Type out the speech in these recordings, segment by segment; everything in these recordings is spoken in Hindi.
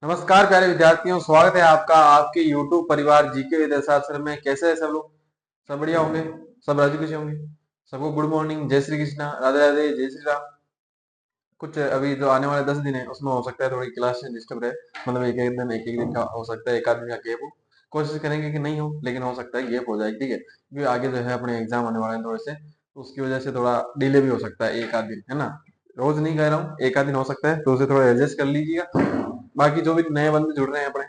नमस्कार प्यारे विद्यार्थियों, स्वागत है आपका आपके YouTube परिवार जीके विद्याशास्त्र में। कैसे हैं सब लोग? सब बढ़िया होंगे, सब राजी खुशी होंगे। सबको गुड मॉर्निंग, जय श्री कृष्णा, राधे राधे, जय श्री राम। कुछ अभी जो आने वाले 10 दिन है उसमें हो सकता है थोड़ी क्लास डिस्टर्ब रहे, मतलब एक एक दिन का हो सकता है, एक आध दिन का गैप हो। कोशिश करेंगे कि नहीं हो, लेकिन हो सकता है गैप हो जाए, ठीक है, क्योंकि आगे जो है अपने एग्जाम आने वाले हैं थोड़े से, तो उसकी वजह से थोड़ा डिले भी हो सकता है, एक आध दिन, है ना। रोज नहीं कह रहा हूँ, एक आध दिन हो सकता है, तो उसे थोड़ा एडजस्ट कर लीजिएगा। बाकी जो भी नए बंदे जुड़ रहे हैं अपने,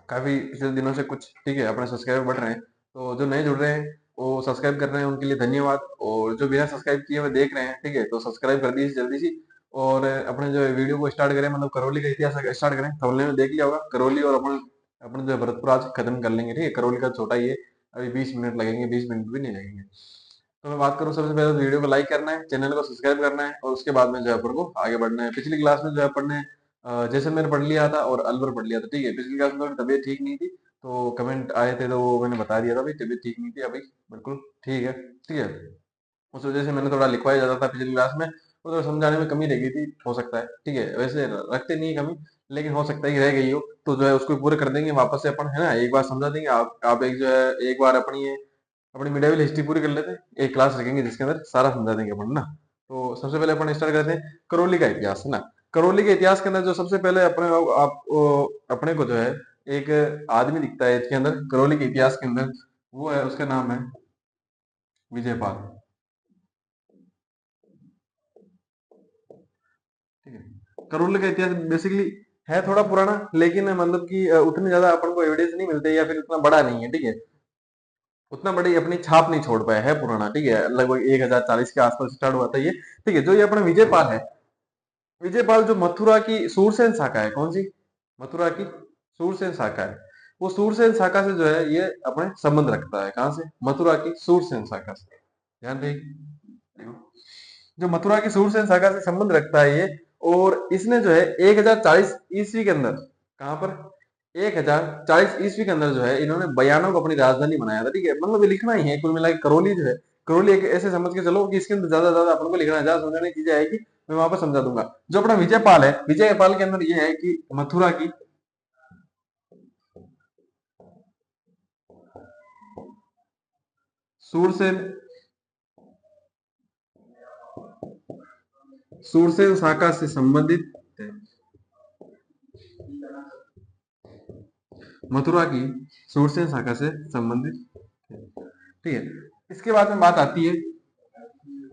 काफी पिछले दिनों से कुछ, ठीक है, अपने सब्सक्राइबर बढ़ रहे हैं, तो जो नए जुड़ रहे हैं वो सब्सक्राइब कर रहे हैं, उनके लिए धन्यवाद। और जो बिना सब्सक्राइब किए हुए देख रहे हैं, ठीक है, तो सब्सक्राइब कर दीजिए जल्दी सी। और अपने जो वीडियो को स्टार्ट करें, मतलब करौली का इतिहास स्टार्ट करें। थंबनेल में देख लिया होगा करौली, और अपन अपने जो है भरतपुर आज खत्म कर लेंगे, ठीक है। करौली का छोटा ही है, अभी 20 मिनट लगेंगे, 20 मिनट भी नहीं लगेंगे। तो मैं बात करूँ, सबसे पहले तो वीडियो को लाइक करना है, चैनल को सब्सक्राइब करना है, और उसके बाद में जो है अपन को आगे बढ़ना है। पिछली क्लास में जो है अपन ने जैसलमेर पढ़ लिया था और अलवर पढ़ लिया था, ठीक है। पिछली क्लास में थोड़ी तबीयत ठीक नहीं थी, तो कमेंट आए थे तो वो मैंने बता दिया था भाई, तबीयत ठीक नहीं थी, अभी बिल्कुल ठीक है, ठीक है। उस वजह से मैंने थोड़ा लिखवाया जाता था पिछली क्लास में, वो तो समझाने में कमी रह गई थी, हो सकता है, ठीक है। वैसे रखते नहीं है कमी, लेकिन हो सकता है कि रह गई हो, तो जो है उसको पूरे कर देंगे वापस से अपन, है ना। एक बार समझा देंगे, आप एक जो है एक बार अपनी मिडियल हिस्ट्री पूरी कर लेते हैं, एक क्लास रखेंगे जिसके अंदर सारा समझा देंगे अपन ना। तो सबसे पहले अपन स्टार्ट करते हैं करौली का इतिहास, है ना। करौली के इतिहास के अंदर जो सबसे पहले अपने को जो है एक आदमी दिखता है इसके अंदर, करौली के इतिहास के अंदर, वो है, उसका नाम है विजयपाल, ठीक है। करौली का इतिहास बेसिकली है थोड़ा पुराना, लेकिन मतलब कि उतने ज्यादा अपन को एविडेंस नहीं मिलते, या फिर उतना बड़ा नहीं है, ठीक है। उतना बड़ी अपनी छाप नहीं छोड़ पाया है, पुराना, ठीक है। लगभग 1040 के आसपास स्टार्ट हुआ था ये, ठीक है। जो ये अपना विजयपाल है, विजयपाल जो मथुरा की सूरसेन शाखा है, कौन सी? मथुरा की सूरसेन शाखा है। वो सूरसेन शाखा से जो है ये अपने संबंध रखता है, कहां से? मथुरा की सूरसेन शाखा से। ध्यान रहे, देखो, जो मथुरा की सूरसेन शाखा से संबंध रखता है ये। और इसने जो है 1040 ईस्वी के अंदर, कहां पर? 1040 ईस्वी के अंदर जो है इन्होंने बयानों को अपनी राजधानी बनाया था, ठीक है। मतलब ये लिखना ही है कुल मिला के, करौली जो है, करौली एक ऐसे समझ के चलो कि इसके अंदर ज्यादा ज्यादा अपन को लिखना है, ज्यादा समझाने की चीजें आएगी, मैं वहां पर समझा दूंगा। जो अपना विजयपाल है, विजयपाल के अंदर ये है कि मथुरा की सूरसेन सूरसेन शाखा से संबंधित है, मथुरा की सूरसेन शाखा से संबंधित है, ठीक है। इसके बाद में बात आती है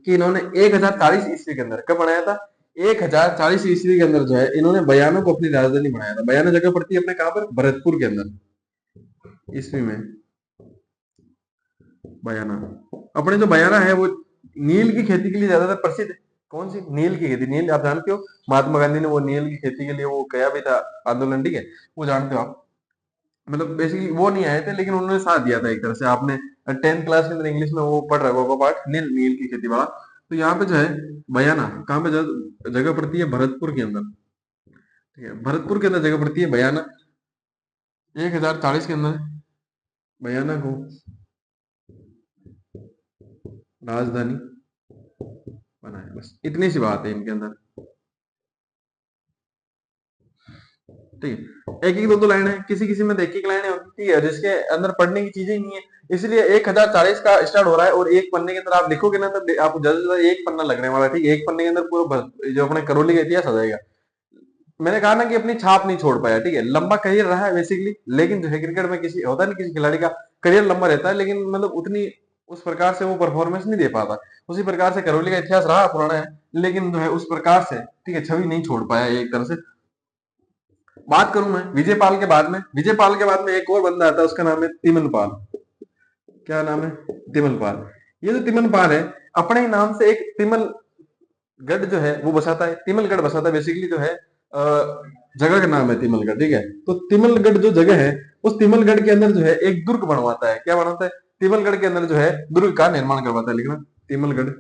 कि इन्होंने 1040 ईस्वी के अंदर कब बनाया था? 1040 ईस्वी के अंदर जो है इन्होंने बयानों को अपनी राजधानी बनाया था। बयाना जगह पड़ती है अपने कहां पर? भरतपुर के अंदर, ईस्वी में। बयाना, अपने जो बयाना है वो नील की खेती के लिए ज्यादातर प्रसिद्ध है। कौन सी? नील की खेती। नील आप जानते हो, महात्मा गांधी ने वो नील की खेती के लिए वो किया भी था आंदोलन, ठीक है, वो जानते हो आप। मतलब बेसिकली वो नहीं आए थे, लेकिन उन्होंने साथ दिया था एक तरह से। आपने 10th क्लास के अंदर इंग्लिश में वो पढ़ रखा होगा पार्ट, नील, नील की खेती वाला। तो यहाँ पे जो है बयाना कहाँ पे जगह पड़ती है? भरतपुर के अंदर, ठीक है। भरतपुर के अंदर जगह पड़ती है बयाना। 1040 के अंदर बयाना को राजधानी बनाया, बस इतनी सी बात है इनके अंदर, ठीक है। एक एक दो दो लाइन है, किसी किसी में एक एक लाइन होती है जिसके अंदर पढ़ने की चीजें ही नहीं है, इसलिए 1040 का स्टार्ट हो रहा है, और एक पन्ने के अंदर आप लिखोगे ना, तब आपको ज्यादा से ज्यादा एक पन्ना लगने वाला है, ठीक है। एक पन्ने के अंदर पूरा जो अपने करौली का इतिहास आ जाएगा। मैंने कहा ना कि अपनी छाप नहीं छोड़ पाया, ठीक है। लंबा करियर रहा है बेसिकली, लेकिन जो है क्रिकेट में किसी होता नहीं, किसी खिलाड़ी का करियर लंबा रहता है, लेकिन मतलब उतनी उस प्रकार से वो परफॉर्मेंस नहीं दे पाता। उसी प्रकार से करौली का इतिहास रहा पुराना है, लेकिन जो है उस प्रकार से, ठीक है, छवि नहीं छोड़ पाया एक तरह से। बात करूं मैं विजयपाल के बाद में, विजयपाल के बाद में एक और बंदा आता है, उसका नाम है तिमनपाल। क्या नाम है? तिमनपाल। ये जो तिमनपाल है, अपने ही नाम से एक तिमल गढ़ जो है वो बसाता है, तिमलगढ़ बसाता है। बेसिकली जो है जगह का नाम है तिमलगढ़, ठीक है। तो तिमलगढ़ जो जगह है, उस तिमलगढ़ के अंदर जो है एक दुर्ग बनवाता है। क्या बनवाता है? तिमलगढ़ के अंदर जो है दुर्ग का निर्माण करवाता है। लिखना, तिमलगढ़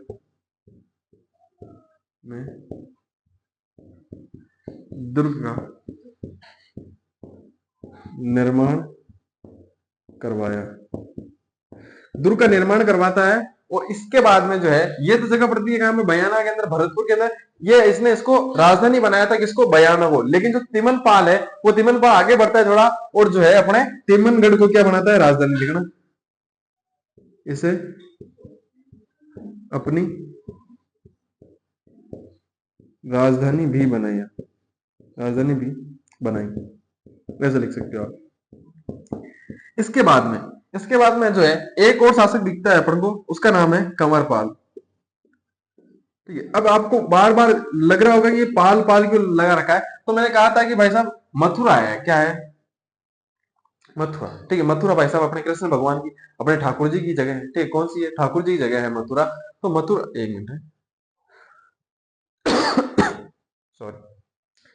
में दुर्ग का निर्माण करवाया, दुर्ग का निर्माण करवाता है। और इसके बाद में जो है ये तो जगह पड़ती है कहां में, बयाना के अंदर, भरतपुर के अंदर। ये इसने इसको राजधानी बनाया था किसको, बयाना को। लेकिन जो तिमनपाल है वो तिमनपाल आगे बढ़ता है थोड़ा और जो है अपने तिमनगढ़ को क्या बनाता है, राजधानी। लिखना इसे अपनी राजधानी भी बनाया, राजधानी भी बनाई, वैसे लिख सकते हो आप। इसके बाद में जो है एक और शासक दिखता है अपन को, उसका नाम है कंवरपाल। ठीक है, अब आपको बार बार लग रहा होगा कि ये पाल पाल क्यों लगा रखा है, तो मैंने कहा था कि भाई साहब मथुरा है, क्या है, मथुरा। ठीक है, मथुरा भाई साहब अपने कृष्ण भगवान की, अपने ठाकुर जी की जगह है। ठीक है, कौन सी है, ठाकुर जी की जगह है मथुरा। तो मथुरा, एक मिनट है, सॉरी।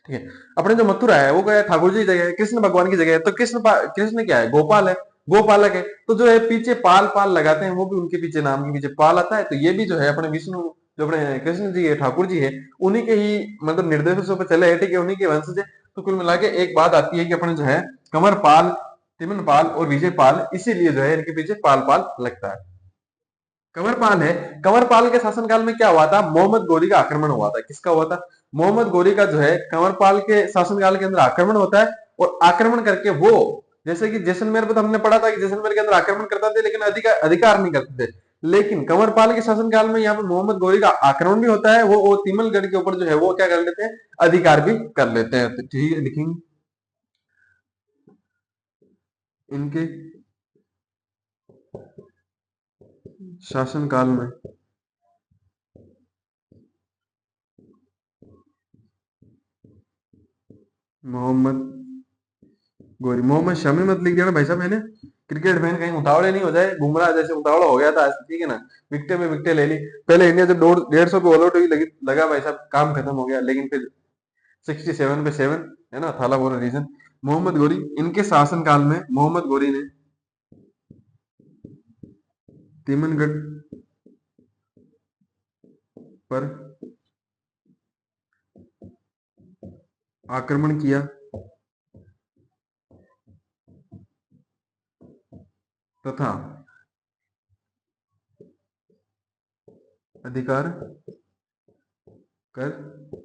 ठीक है, अपने जो मथुरा है वो क्या है, ठाकुर जी की जगह है, कृष्ण भगवान की जगह है। तो कृष्ण क्या है, गोपाल है, गोपालक है। तो जो है पीछे पाल पाल लगाते हैं, वो भी उनके पीछे, नाम के पीछे पाल आता है। तो ये भी जो है अपने विष्णु, जो अपने कृष्ण जी है, ठाकुर जी है, उन्हीं के ही मतलब निर्देशों पर चले हैं। ठीक है, उन्हीं के वंशज है। तो कुल मिला के एक बात आती है कि अपने जो है कंवर पाल, तिमन पाल और विजय पाल, इसीलिए जो है इनके पीछे पाल पाल लगता है। कंवरपाल है, कंवरपाल के शासनकाल में क्या हुआ था, मोहम्मद गोरी का आक्रमण हुआ था। किसका हुआ था, मोहम्मद गोरी का जो है कंवरपाल के शासनकाल के अंदर आक्रमण होता है। और आक्रमण करके वो, जैसे कि जैसलमेर पे तो हमने पढ़ा था कि जैसलमेर के अंदर आक्रमण करते थे लेकिन अधिकार नहीं करते थे। लेकिन कंवरपाल के शासनकाल में यहाँ पे मोहम्मद गोरी का आक्रमण भी होता है, वो तिमलगढ़ के ऊपर जो है वो क्या कर लेते हैं, अधिकार भी कर लेते हैं। तो ठीक है, लिखेंगे इनके शासनकाल में मोहम्मद गोरी, मोहम्मद शमी मत लिख देना भाई साहब, मैंने क्रिकेट फैन कहीं उतावले नहीं हो जाए, बुमराह जैसे उतावला हो गया था आज। ठीक है ना, विकटे में विकटे ले ली। पहले इंडिया जब 150 पे ऑल आउट हुई लगा भाई साहब काम खत्म हो गया, लेकिन फिर 67 पे 7 है ना, थाला बोरा रीजन। मोहम्मद गोरी, इनके शासनकाल में मोहम्मद गोरी ने तिमनगढ़ पर आक्रमण किया तथा अधिकार कर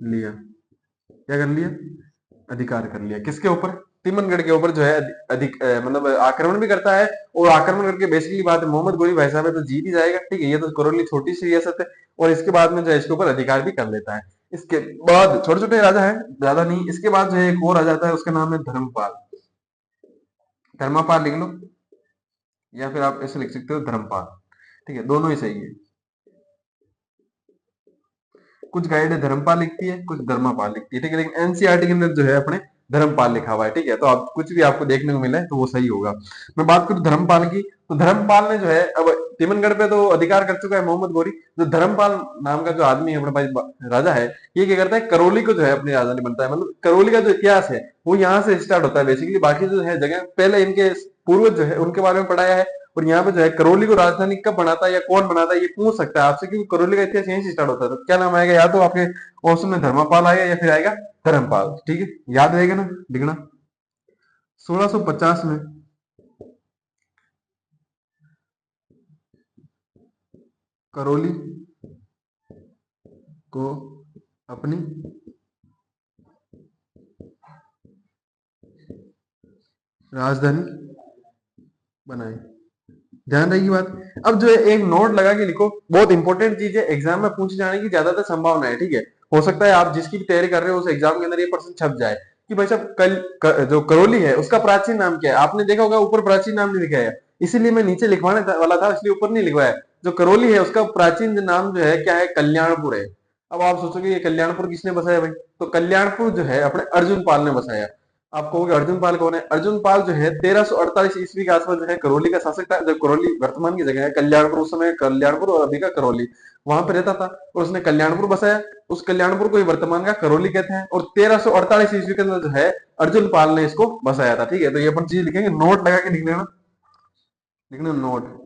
लिया। क्या कर लिया, अधिकार कर लिया। किसके ऊपर, तिमनगढ़ के ऊपर जो है अधिक मतलब आक्रमण भी करता है। और आक्रमण करके बेसिकली बात है, मोहम्मद गोरी भाई साहब है तो जीत ही जाएगा। ठीक है, ये तो करौली छोटी सी रियासत है। और इसके बाद में जो है इसके ऊपर अधिकार भी कर लेता है। इसके बाद छोटे छोटे राजा है, ज्यादा नहीं। इसके बाद जो है एक और आ जाता है, उसका नाम है धर्मपाल। धर्मपाल लिख लो, या फिर आप ऐसे लिख सकते हो धर्मपाल। ठीक है, दोनों ही सही है। कुछ गाइड धर्मपाल लिखती है, कुछ धर्मपाल लिखती है। ठीक है, लेकिन एनसीईआरटी के अंदर जो है अपने धर्मपाल लिखा हुआ है। ठीक है, तो आप कुछ भी आपको देखने को मिले तो वो सही होगा। मैं बात करूं धर्मपाल की, तो धर्मपाल ने जो है अब तिमनगढ़ पे तो अधिकार कर चुका है मोहम्मद गोरी। जो धर्मपाल नाम का जो आदमी है, अपने भाई राजा है, ये क्या करता है, करौली को जो है अपनी राजधानी बनता है। मतलब करौली का जो इतिहास है वो यहाँ से स्टार्ट होता है बेसिकली। बाकी जो है जगह पहले इनके पूर्वज जो है उनके बारे में पढ़ाया है। और यहाँ पे जो है करौली को राजधानी कब बनाता है या कौन बनाता है, ये पूछ सकता है आपसे, क्योंकि करौली का इतिहास यहीं से स्टार्ट होता है। तो क्या नाम आएगा, या तो आपके ऑप्शन में धर्मपाल आएगा या फिर आएगा धर्मपाल। ठीक है, याद रहेगा ना, लिखना। 1650 में करौली को अपनी राजधानी बनाई। ध्यान रहेगी बात। अब जो है एक नोट लगा के लिखो, बहुत इंपॉर्टेंट चीज है, एग्जाम में पूछे जाने की ज्यादातर संभावना है। ठीक है, हो सकता है आप जिसकी भी तैयारी कर रहे हो उस एग्जाम के अंदर ये प्रश्न छप जाए कि भाई साहब जो करौली है उसका प्राचीन नाम क्या है। आपने देखा होगा ऊपर प्राचीन नाम नहीं लिखा है, इसीलिए मैं नीचे लिखवाने वाला था, इसलिए ऊपर नहीं लिखवाया। जो करौली है उसका प्राचीन नाम जो है क्या है, कल्याणपुर है। अब आप सोचोगे ये कल्याणपुर किसने बसाया भाई, तो कल्याणपुर जो है अपने अर्जुन पाल ने बसाया। आप कहोगे अर्जुन पाल कौन है, अर्जुन पाल जो है 1348 ईस्वी के आसपास जो है करौली का शासक था। जब करौली वर्तमान की जगह है कल्याणपुर, उस समय कल्याणपुर और अभी का करौली, वहां पर रहता था और उसने कल्याणपुर बसाया। उस कल्याणपुर को ही वर्तमान का करौली कहते हैं। और 1348 ईस्वी के अंदर जो है अर्जुन पाल ने इसको बसाया था। ठीक है, तो ये अपन चीज लिखेंगे, नोट लगा के लिख लेना, लिखना नोट।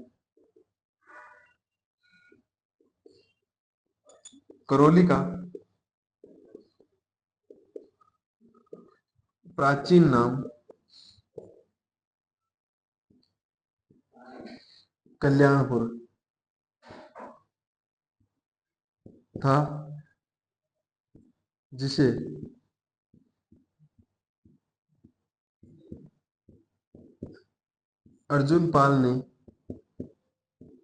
करौली का प्राचीन नाम कल्याणपुर। था जिसे अर्जुन पाल ने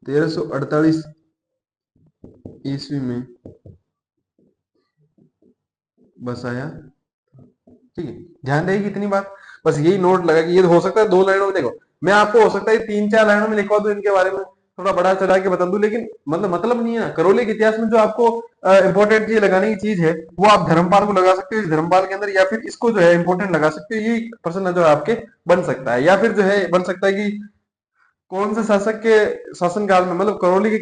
1348 ईस्वी में बसाया। ठीक है, ध्यान रहे कितनी बात, बस यही नोट लगा कि ये हो सकता है दो लाइनों में, देखो मैं आपको हो सकता है तीन चार लाइनों में लिखवा दूं इनके बारे में, थोड़ा बड़ा चढ़ा के बता दूं, लेकिन मतलब नहीं है ना। करौली के इतिहास में जो आपको इंपॉर्टेंट चीज लगाने की चीज है, वो आप धर्मपाल को लगा सकते हो इस धर्मपाल के अंदर, या फिर इसको जो है इंपॉर्टेंट लगा सकते हो, ये प्रश्न जो है आपके बन सकता है। या फिर जो है बन सकता है कि कौन से शासक के शासन काल में, मतलब करौली के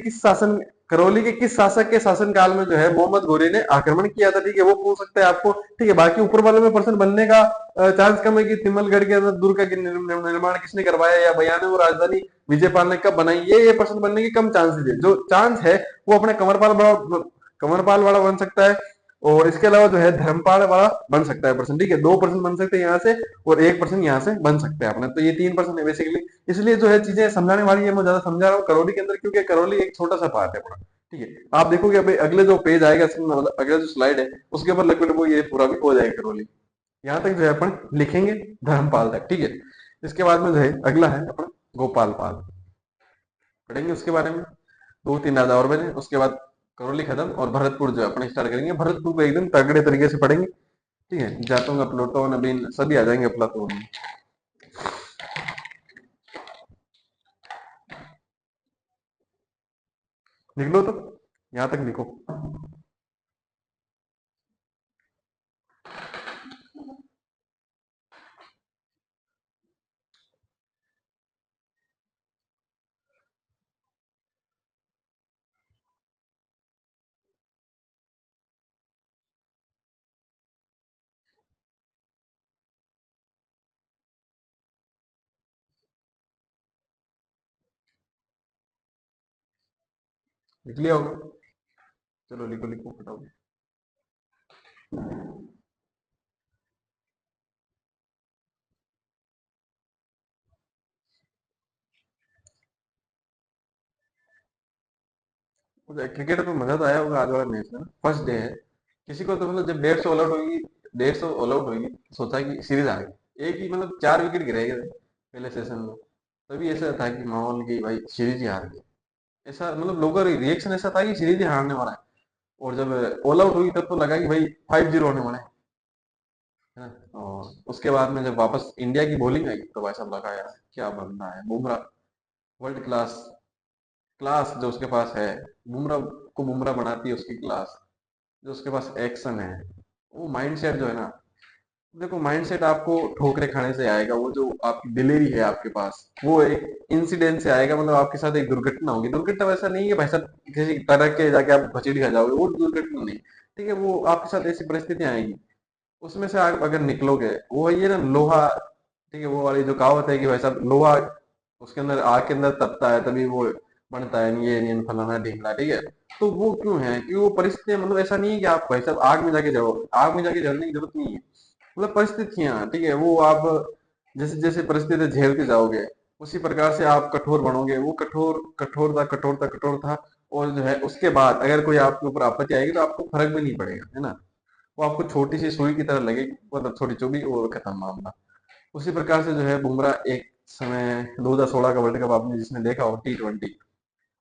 किस शासक के शासन काल में जो है मोहम्मद घोरी ने आक्रमण किया था। ठीक है, वो पूछ सकते हैं आपको। ठीक है, बाकी ऊपर वाले में प्रश्न बनने का चांस कम है कि तिमलगढ़ के अंदर दुर्ग का निर्माण किसने करवाया, या बयाने वो राजधानी विजयपाल ने कब बनाई, ये प्रश्न बनने के कम चांसेस है। जो चांस है वो अपने कमरपाल वाला बन सकता है, और इसके अलावा जो है धर्मपाल वाला बन सकता है प्रश्न। ठीक है, दो प्रश्न बन सकते हैं यहाँ से, और एक प्रश्न यहाँ से बन सकते हैं अपने, तो ये तीन प्रश्न है बेसिकली। इसलिए जो है चीजें समझाने वाली है, मैं ज्यादा समझा रहा हूँ करौली के अंदर, क्योंकि करौली एक छोटा सा पार्ट है पूरा। ठीक है, आप देखोगे अभी अगले जो पेज आएगा मतलब अगला जो स्लाइड है उसके ऊपर लगभग वो ये पूरा भी हो जाएगा करौली। यहाँ तक जो है अपन लिखेंगे धर्मपाल तक। ठीक है, इसके बाद में जो है अगला है अपना गोपाल पाल, पढ़ेंगे उसके बारे में। दो तीन राजा और बने, उसके बाद करौली खत्म, और भरतपुर जो है अपने स्टार्ट करेंगे। भरतपुर को एकदम तगड़े तरीके से पढ़ेंगे। ठीक है, जातों प्लूटोन नबीन सभी आ जाएंगे अफलातून में। लिख लो तो, यहाँ तक लिखो। लिख लिया होगा, चलो लिखो लिखो फटाफट। क्रिकेट में मजा तो आया होगा आज वाला मैच में, फर्स्ट डे है। किसी को तो मतलब जब 150 ऑल आउट होगी, 150 ऑल आउट होगी, सोचा कि सीरीज आ गई, एक ही मतलब 4 विकेट गिराए गए थे पहले सेशन में। तभी ऐसा था कि माहौल की भाई सीरीज ही हार गई, ऐसा मतलब लोगों का रिएक्शन ऐसा था कि सीरीज ही हारने वाला है। और जब ऑल आउट हुई तब तो लगा कि भाई 5-0 होने वाला है ना। और उसके बाद में जब वापस इंडिया की बॉलिंग आई तो भाई साहब लगा यार क्या बंदा है बुमराह, वर्ल्ड क्लास, क्लास जो उसके पास है, बुमराह को बुमराह बनाती है उसकी क्लास, जो उसके पास एक्शन है, वो माइंडसेट जो है ना। देखो माइंडसेट आपको ठोकरे खाने से आएगा, वो जो आपकी दिलेरी है आपके पास, वो एक इंसिडेंट से आएगा। मतलब आपके साथ एक दुर्घटना होगी, दुर्घटना वैसा नहीं है भाई साहब किसी तरह के जाके आप भचीट खा जाओगे, वो दुर्घटना नहीं। ठीक है, वो आपके साथ ऐसी परिस्थितियां आएंगी, उसमें से आप अगर निकलोगे, वो ये ना लोहा, ठीक है, वो वाली जो कहावत है कि भाई साहब लोहा उसके अंदर आग के अंदर तपता है तभी वो बनता है, ये नहीं फलाना ढींगला। ठीक है, तो वो क्यों है कि वो परिस्थितियां, मतलब ऐसा नहीं है कि आप भाई साहब आग में जाके जलोगे, आग में जाके जलने की जरूरत नहीं है। मतलब परिस्थितियां, ठीक है, वो आप जैसे जैसे परिस्थिति झेलते जाओगे उसी प्रकार से आप कठोर बनोगे। वो कठोर था। और जो है उसके बाद अगर कोई आपके ऊपर आपत्ति आएगी तो आपको फर्क भी नहीं पड़ेगा, है ना। वो आपको छोटी सी सुई की तरह लगेगी, मतलब छोटी चुभी और खत्म मामला। उसी प्रकार से जो है बुमराह एक समय 2016 का वर्ल्ड कप आपने जिसने देखा हो T20,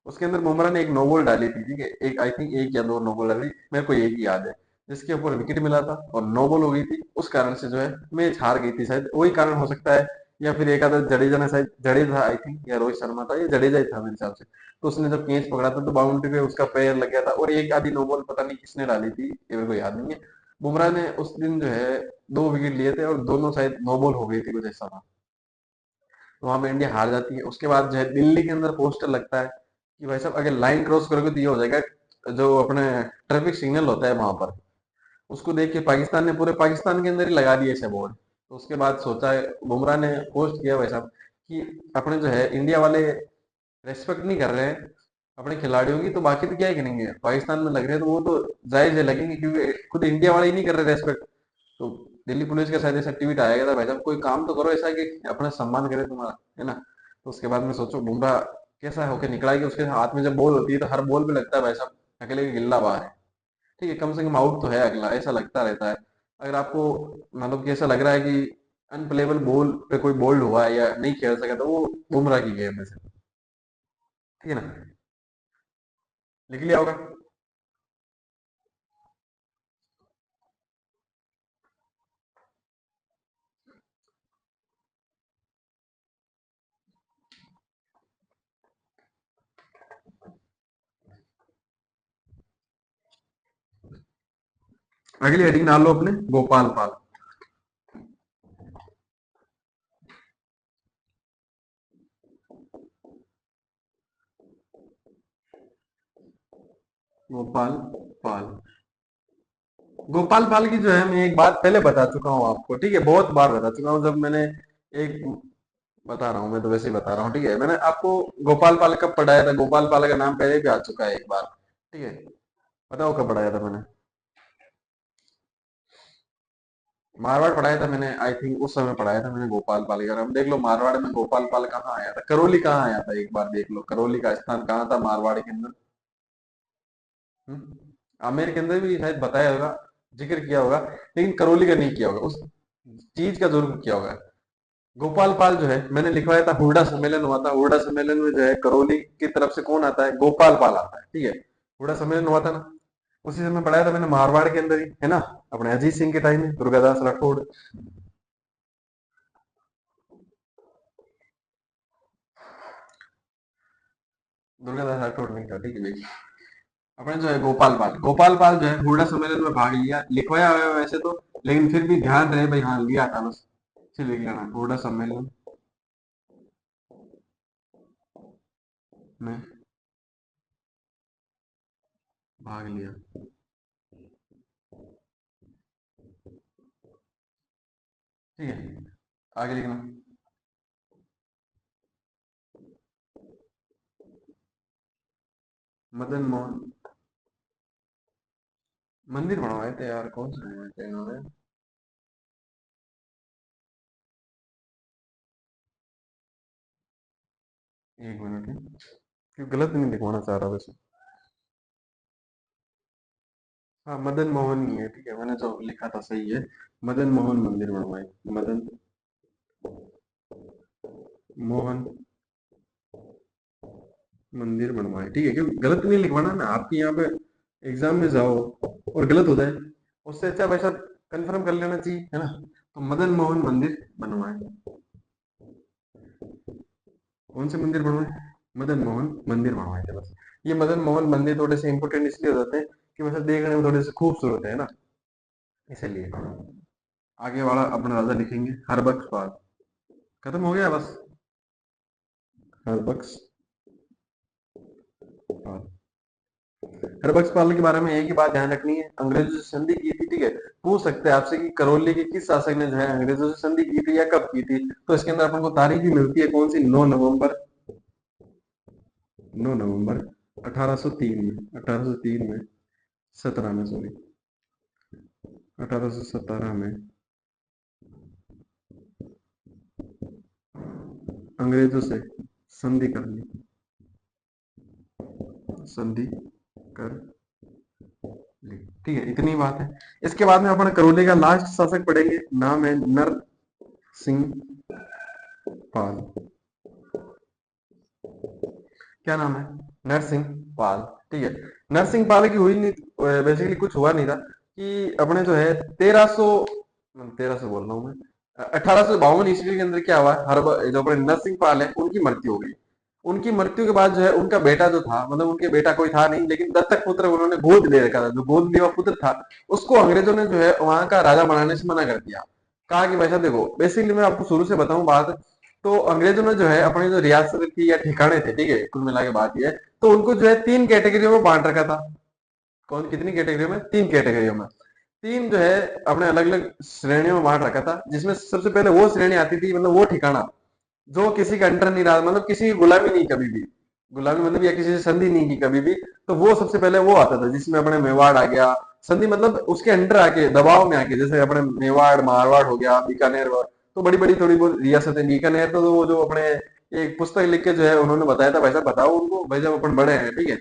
उसके अंदर बुमराह ने एक नो बॉल डाली थी। ठीक है, एक आई थिंक एक या दो नो बॉल डाली, मेरे को एक ही याद है, जिसके ऊपर विकेट मिला था और नो बॉल हो गई थी, उस कारण से जो है मैच हार गई थी, शायद वही कारण हो सकता है। या फिर एक आधा जडेजा ने, शायद जडेजा आई थिंक, या रोहित शर्मा था, या जडेजा ही था मेरे हिसाब से, तो उसने जब कैच पकड़ा था तो बाउंड्री पे उसका पैर लग गया था, और एक आधी नो बॉल पता नहीं किसने डाली थी, ये मेरे को याद नहीं है। बुमराह ने उस दिन जो है 2 विकेट लिए थे, और दोनों शायद नो बॉल हो गई थी, कुछ ऐसा था। तो वहां पे इंडिया हार जाती है। उसके बाद जो है दिल्ली के अंदर पोस्टर लगता है कि भाई साहब अगर लाइन क्रॉस करोगे तो ये हो जाएगा, जो अपने ट्रैफिक सिग्नल होता है वहां पर, उसको देख के पाकिस्तान ने पूरे पाकिस्तान के अंदर ही लगा दिए ऐसे बोर्ड। तो उसके बाद सोचा है, बुमराह ने पोस्ट किया भाई साहब कि अपने जो है इंडिया वाले रेस्पेक्ट नहीं कर रहे हैं अपने खिलाड़ियों की, तो बाकी तो क्या ही करेंगे, पाकिस्तान में लग रहे हैं तो वो तो जायज है लगेंगे, क्योंकि खुद इंडिया वाले ही नहीं कर रहे रेस्पेक्ट। तो दिल्ली पुलिस का शायद ऐसा ट्वीट आया था, भाई साहब कोई काम तो करो ऐसा कि अपना सम्मान करे तुम्हारा, है ना। तो उसके बाद में सोचो बुमराह कैसा होकर निकला है कि उसके हाथ में जब बॉल होती है तो हर बॉल पे लगता है भाई साहब अकेले की गिल्ला बाहर है। ठीक है, कम से कम आउट तो है अगला, ऐसा लगता रहता है। अगर आपको मतलब कि ऐसा लग रहा है कि अनप्लेबल बॉल पे कोई बोल्ड हुआ है या नहीं खेल सका, तो वो बुमराह की गेम है सिर्फ। ठीक है ना, लिख लिया होगा। अगली हेडिंग डाल लो अपने, गोपाल पाल। गोपाल पाल। गोपाल पाल की जो है, मैं एक बात पहले बता चुका हूँ आपको, ठीक है, बहुत बार बता चुका हूँ। जब मैंने एक बता रहा हूँ, मैं तो वैसे ही बता रहा हूँ, ठीक है। मैंने आपको गोपाल पाल कब पढ़ाया था, गोपाल पाल का नाम पहले भी आ चुका है एक बार, ठीक है। बताओ कब पढ़ाया था मैंने। मारवाड़ पढ़ाया था मैंने, आई थिंक उस समय पढ़ाया था मैंने गोपाल पाल का नाम। देख लो मारवाड़ में गोपाल पाल कहाँ आया था, करौली कहाँ आया था, एक बार देख लो करौली का स्थान कहाँ था मारवाड़ के अंदर। आमेर के अंदर भी शायद बताया होगा, जिक्र किया होगा, लेकिन करौली का नहीं किया होगा, उस चीज का जरूर किया होगा। गोपाल पाल जो है मैंने लिखवाया था, हुडा सम्मेलन हुआ था, हुडा सम्मेलन में जो है करौली की तरफ से कौन आता है, गोपाल पाल आता है, ठीक है। हुडा सम्मेलन हुआ था ना, उसी समय पढ़ाया था मैंने मारवाड़ के अंदर ही, है ना, अपने अजीत सिंह के टाइम में, दुर्गादास राठौड़। दुर्गादास राठौड़ नहीं था, ठीक है भाई। अपने जो है गोपाल पाल, गोपाल पाल जो है हुडा सम्मेलन में भाग लिया, लिखवाया हुआ है वैसे तो, लेकिन फिर भी ध्यान रहे भाई, हाँ लिया था बस, सिर्फ लिख लेना, हुडा सम्मेलन में भाग लिया। ठीक है, आगे लिखना। मदन मोहन मंदिर बनवाए थे यार, कौन सा बनवाए थे इन्होंने। एक मिनट है, क्यों गलत नहीं लिखवाना चाह रहा वैसे। हाँ मदन मोहन ही है, ठीक है, मैंने जो लिखा था सही है। मदन मोहन मंदिर बनवाए, मदन मोहन मंदिर बनवाए, ठीक है, क्यों गलत नहीं लिखवाना ना, आपके यहाँ पे एग्जाम में जाओ और गलत हो जाए, उससे अच्छा वैसा कंफर्म कर लेना चाहिए, है ना। तो मदन मोहन मंदिर बनवाए। कौन से मंदिर बनवाए, मदन मोहन मंदिर बनवाए थे बस। ये मदन मोहन मंदिर थोड़े से इंपोर्टेंट इसलिए हो जाते हैं कि मतलब देखने में थोड़े से खूबसूरत है ना, इसलिए। आगे वाला अपना राजा लिखेंगे, हरबख्श पाल। खत्म हो गया बस, हरबख्श पाल। हरबख्श पाल के बारे में एक ही बात ध्यान रखनी है, अंग्रेजों से संधि की थी, ठीक है। पूछ सकते हैं आपसे कि करौली के किस शासक ने जो है अंग्रेजों से संधि की थी या कब की थी, तो इसके अंदर अपन को तारीख भी मिलती है, कौन सी, 9 नवंबर, 9 नवंबर 1803 में, 1803 में, 17 में सॉरी, 1817 में अंग्रेजों से संधि कर ली, संधि कर ली, ठीक है, इतनी बात है। इसके बाद में अपन करौली का लास्ट शासक पढ़ेंगे, नाम है नर सिंह पाल। क्या नाम है, नरसिंह पाल, ठीक है। नरसिंह पाल की हुई नहीं, बेसिकली कुछ हुआ नहीं था कि अपने जो है 1300 बोल रहा हूँ मैं, 1852 ईस्वी के अंदर क्या हुआ, हर जो अपने नरसिंह पाल है उनकी मृत्यु हो गई। उनकी मृत्यु के बाद जो है उनका बेटा जो था, मतलब उनके बेटा कोई था नहीं, लेकिन दत्तक पुत्र उन्होंने गोद ले रखा था, जो गोद लिया पुत्र था, उसको अंग्रेजों ने जो है वहां का राजा बनाने से मना कर दिया। कहा कि वैसा देखो, बेसिकली मैं आपको शुरू से बताऊं बात, तो अंग्रेजों ने जो है अपनी जो रियासत थी या ठिकाने थे, ठीक है, कुल मिला के बात ये है, तो उनको जो है 3 कैटेगरियों में बांट रखा था। कौन कितनी कैटेगरियों में, 3 कैटेगरियों में, तीन जो है अपने अलग अलग श्रेणियों में बांट रखा था, जिसमें सबसे पहले वो श्रेणी आती थी, मतलब वो ठिकाना जो किसी का अंडर नहीं रहा, मतलब किसी की गुलामी नहीं कभी भी, गुलामी मतलब या किसी से संधि नहीं की कभी भी, तो वो सबसे पहले वो आता था, जिसमें अपने मेवाड़ आ गया, संधि मतलब उसके अंडर आके दबाव में आके, जैसे अपने मेवाड़ मारवाड़ हो गया, बीकानेर तो बड़ी बड़ी थोड़ी बहुत रियासतें, बीकानेर तो वो जो अपने एक पुस्तक लिख के जो है उन्होंने बताया था, वैसा बताओ उनको भाई जब अपन बड़े हैं, ठीक है।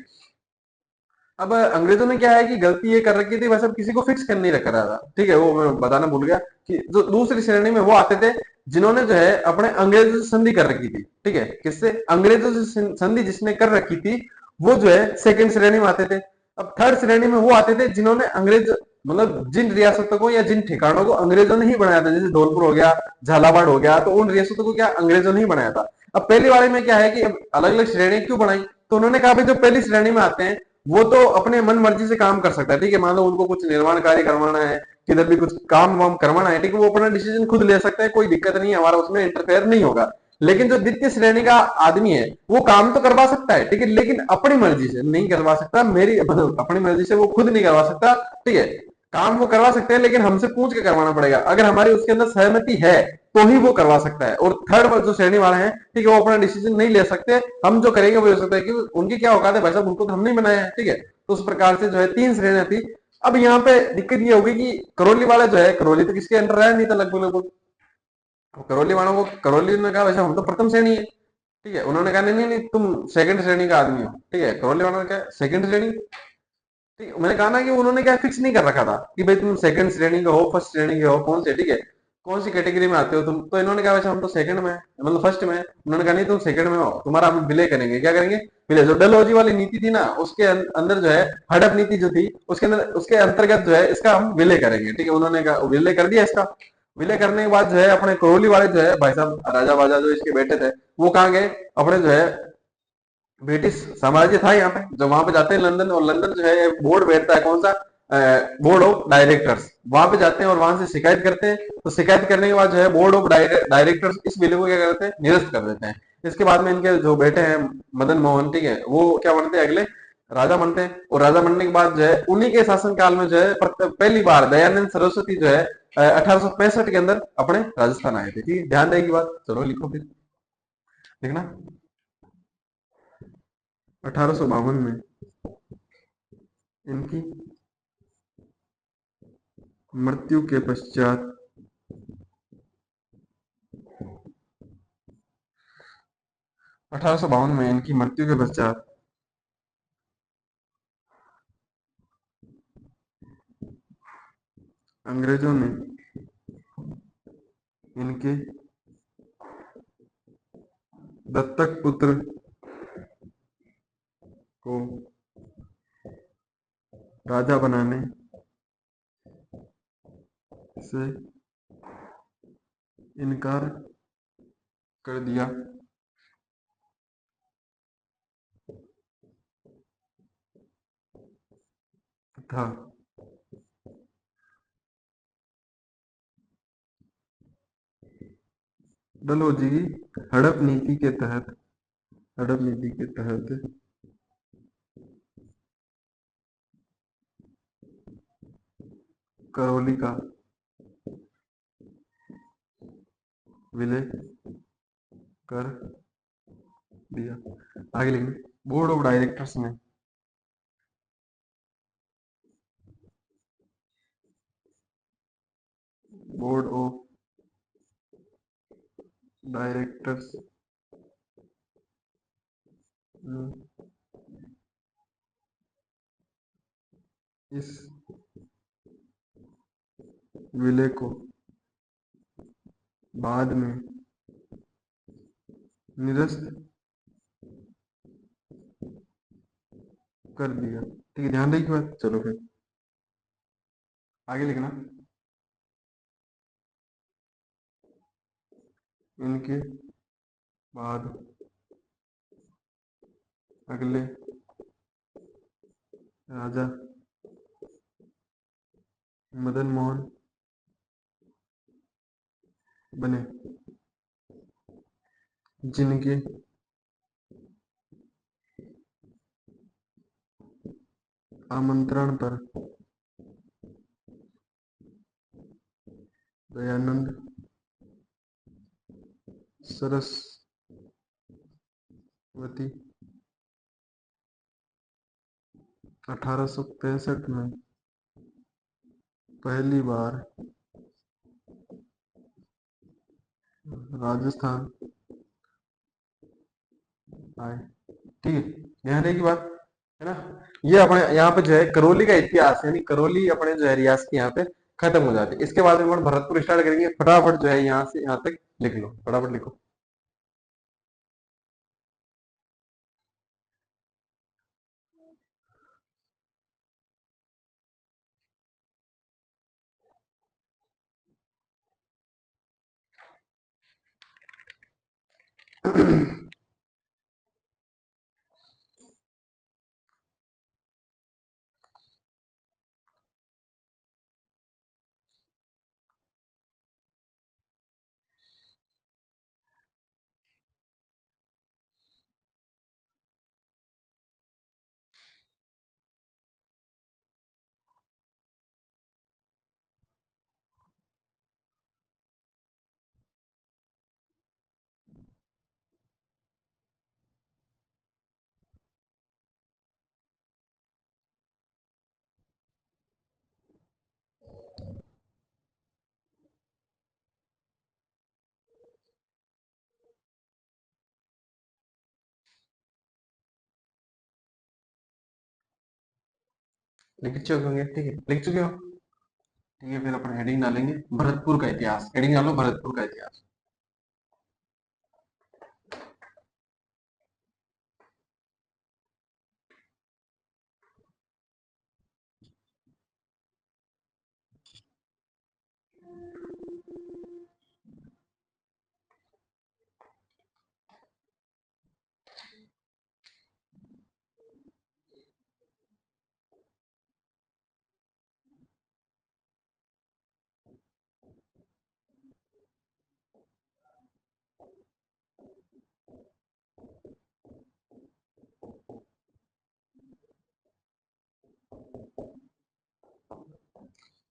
अब अंग्रेजों ने क्या है कि गलती ये कर रखी थी, वैसे किसी को फिक्स कर नहीं रखा था, ठीक है, वो मैं बताना भूल गया कि जो दूसरी श्रेणी में वो आते थे जिन्होंने जो है अपने अंग्रेजों से संधि कर रखी थी, ठीक है, किससे, अंग्रेजों से संधि जिसने कर रखी थी वो जो है सेकंड श्रेणी में आते थे। अब थर्ड श्रेणी में वो आते थे जिन्होंने अंग्रेज मतलब जिन रियासतों को या जिन ठिकानों को अंग्रेजों ने ही बनाया था, जैसे धौलपुर हो गया, झालावाड़ हो गया, तो उन रियासतों को क्या अंग्रेजों ने ही बनाया था। अब पहली वाले में क्या है कि अलग अलग श्रेणी क्यों बनाई, तो उन्होंने कहा भाई जो पहली श्रेणी में आते हैं वो तो अपने मन मर्जी से काम कर सकता है, ठीक है, मान लो उनको कुछ निर्माण कार्य करवाना है, किधर भी कुछ काम वाम करवाना है, ठीक है, वो अपना डिसीजन खुद ले सकता है, कोई दिक्कत नहीं है, हमारा उसमें इंटरफेयर नहीं होगा। लेकिन जो द्वितीय श्रेणी का आदमी है वो काम तो करवा सकता है, ठीक है, लेकिन अपनी मर्जी से नहीं करवा सकता, मेरी मतलब अपनी मर्जी से वो खुद नहीं करवा सकता, ठीक है, काम वो करवा सकते हैं लेकिन हमसे पूछ के करवाना पड़ेगा, अगर हमारी उसके अंदर सहमति है तो ही वो करवा सकता है। और थर्ड जो श्रेणी वाले हैं, ठीक है, वो अपना डिसीजन नहीं ले सकते, हम जो करेंगे वो हो सकता है कि उनकी क्या औकात है भाई साहब, उनको तो हमने बनाया है, ठीक है। तो उस प्रकार से जो है तीन श्रेणियां थी। अब यहाँ पे दिक्कत ये होगी कि करौली वाला जो है, करौली तो किसके अंडर रहा नहीं था लगभग लगभग, करौली वालों को करौली ने कहा वैसे हम तो प्रथम श्रेणी है, ठीक है, उन्होंने कहा नहीं नहीं नहीं तुम सेकंड श्रेणी का आदमी हो, ठीक है, करौली वालों ने कहा सेकंड श्रेणी, ठीक, मैंने कहा ना कि उन्होंने क्या फिक्स नहीं कर रखा था कि भाई तुम सेकंड श्रेणी का हो, फर्स्ट श्रेणी के हो, कौन से, ठीक है, कौन सी कैटेगरी में आते हो तुम, तो इन्होंने कहा वैसे हम तो सेकंड में मतलब फर्स्ट में, उन्होंने कहा नहीं तुम सेकंड में हो, तुम्हारा हम विलय करेंगे, क्या करेंगे, विलय, जो डलहौजी वाली नीति थी ना उसके अंदर जो है हड़प नीति जो थी उसके अंदर उसके अंतर्गत जो है इसका हम विलय करेंगे, ठीक है, उन्होंने कहा विलय कर दिया इसका। विलय करने के बाद जो है अपने करौली वाले जो है भाई साहब राजा बाजा जो इसके बेटे थे वो कहाँ गए, अपने जो है ब्रिटिश साम्राज्य था यहाँ पे, जो वहां पे जाते हैं लंदन, और लंदन जो है बोर्ड बैठता है कौन सा, बोर्ड ऑफ डायरेक्टर्स, वहां पे जाते हैं और वहां से शिकायत करते हैं, तो शिकायत करने के बाद जो है बोर्ड ऑफ डायरेक्टर्स इस बिल को क्या करते हैं, निरस्त कर देते हैं। इसके बाद में इनके जो बेटे हैं मदन मोहन, ठीक है, वो क्या बनते हैं अगले राजा बनते हैं, और राजा बनने के बाद जो है उन्हीं के शासन काल में जो है पहली बार दयानंद सरस्वती जो है 1865 के अंदर अपने राजस्थान आए थे, ठीक है, ध्यान देगी बात, चलो लिखो फिर देखना। 1852 में इनकी मृत्यु के पश्चात 1852 में इनकी मृत्यु के पश्चात अंग्रेजों ने इनके दत्तक पुत्र को राजा बनाने से इनकार कर दिया था। डलहौजी की हड़प नीति के तहत करौली का विलय कर दिया। आगे लिखिए, बोर्ड ऑफ डायरेक्टर्स ने बोर्ड ऑफ डायरेक्टर्स इस विलय को बाद में निरस्त कर दिया, ठीक है, ध्यान रखिए बात, चलो फिर आगे लिखना। इनके बाद अगले राजा मदन मोहन बने, जिनके आमंत्रण पर दयानंद सरस्वती 1865 में पहली बार राजस्थान आए, ठीक है, ध्यान रहेगी बात। है ना। ये अपने यहाँ पे जो है करौली का इतिहास, यानी करौली अपने जो है रियासत के यहाँ पे खत्म हो जाती है। इसके बाद में अपन भरतपुर स्टार्ट करेंगे। फटाफट जो है यहाँ से यहाँ तक लिख लो, फटाफट लिखो। लिख चुके होंगे, ठीक है, लिख चुके हो। ठीक है, फिर अपन हेडिंग डालेंगे भरतपुर का इतिहास। हेडिंग डालो भरतपुर का इतिहास।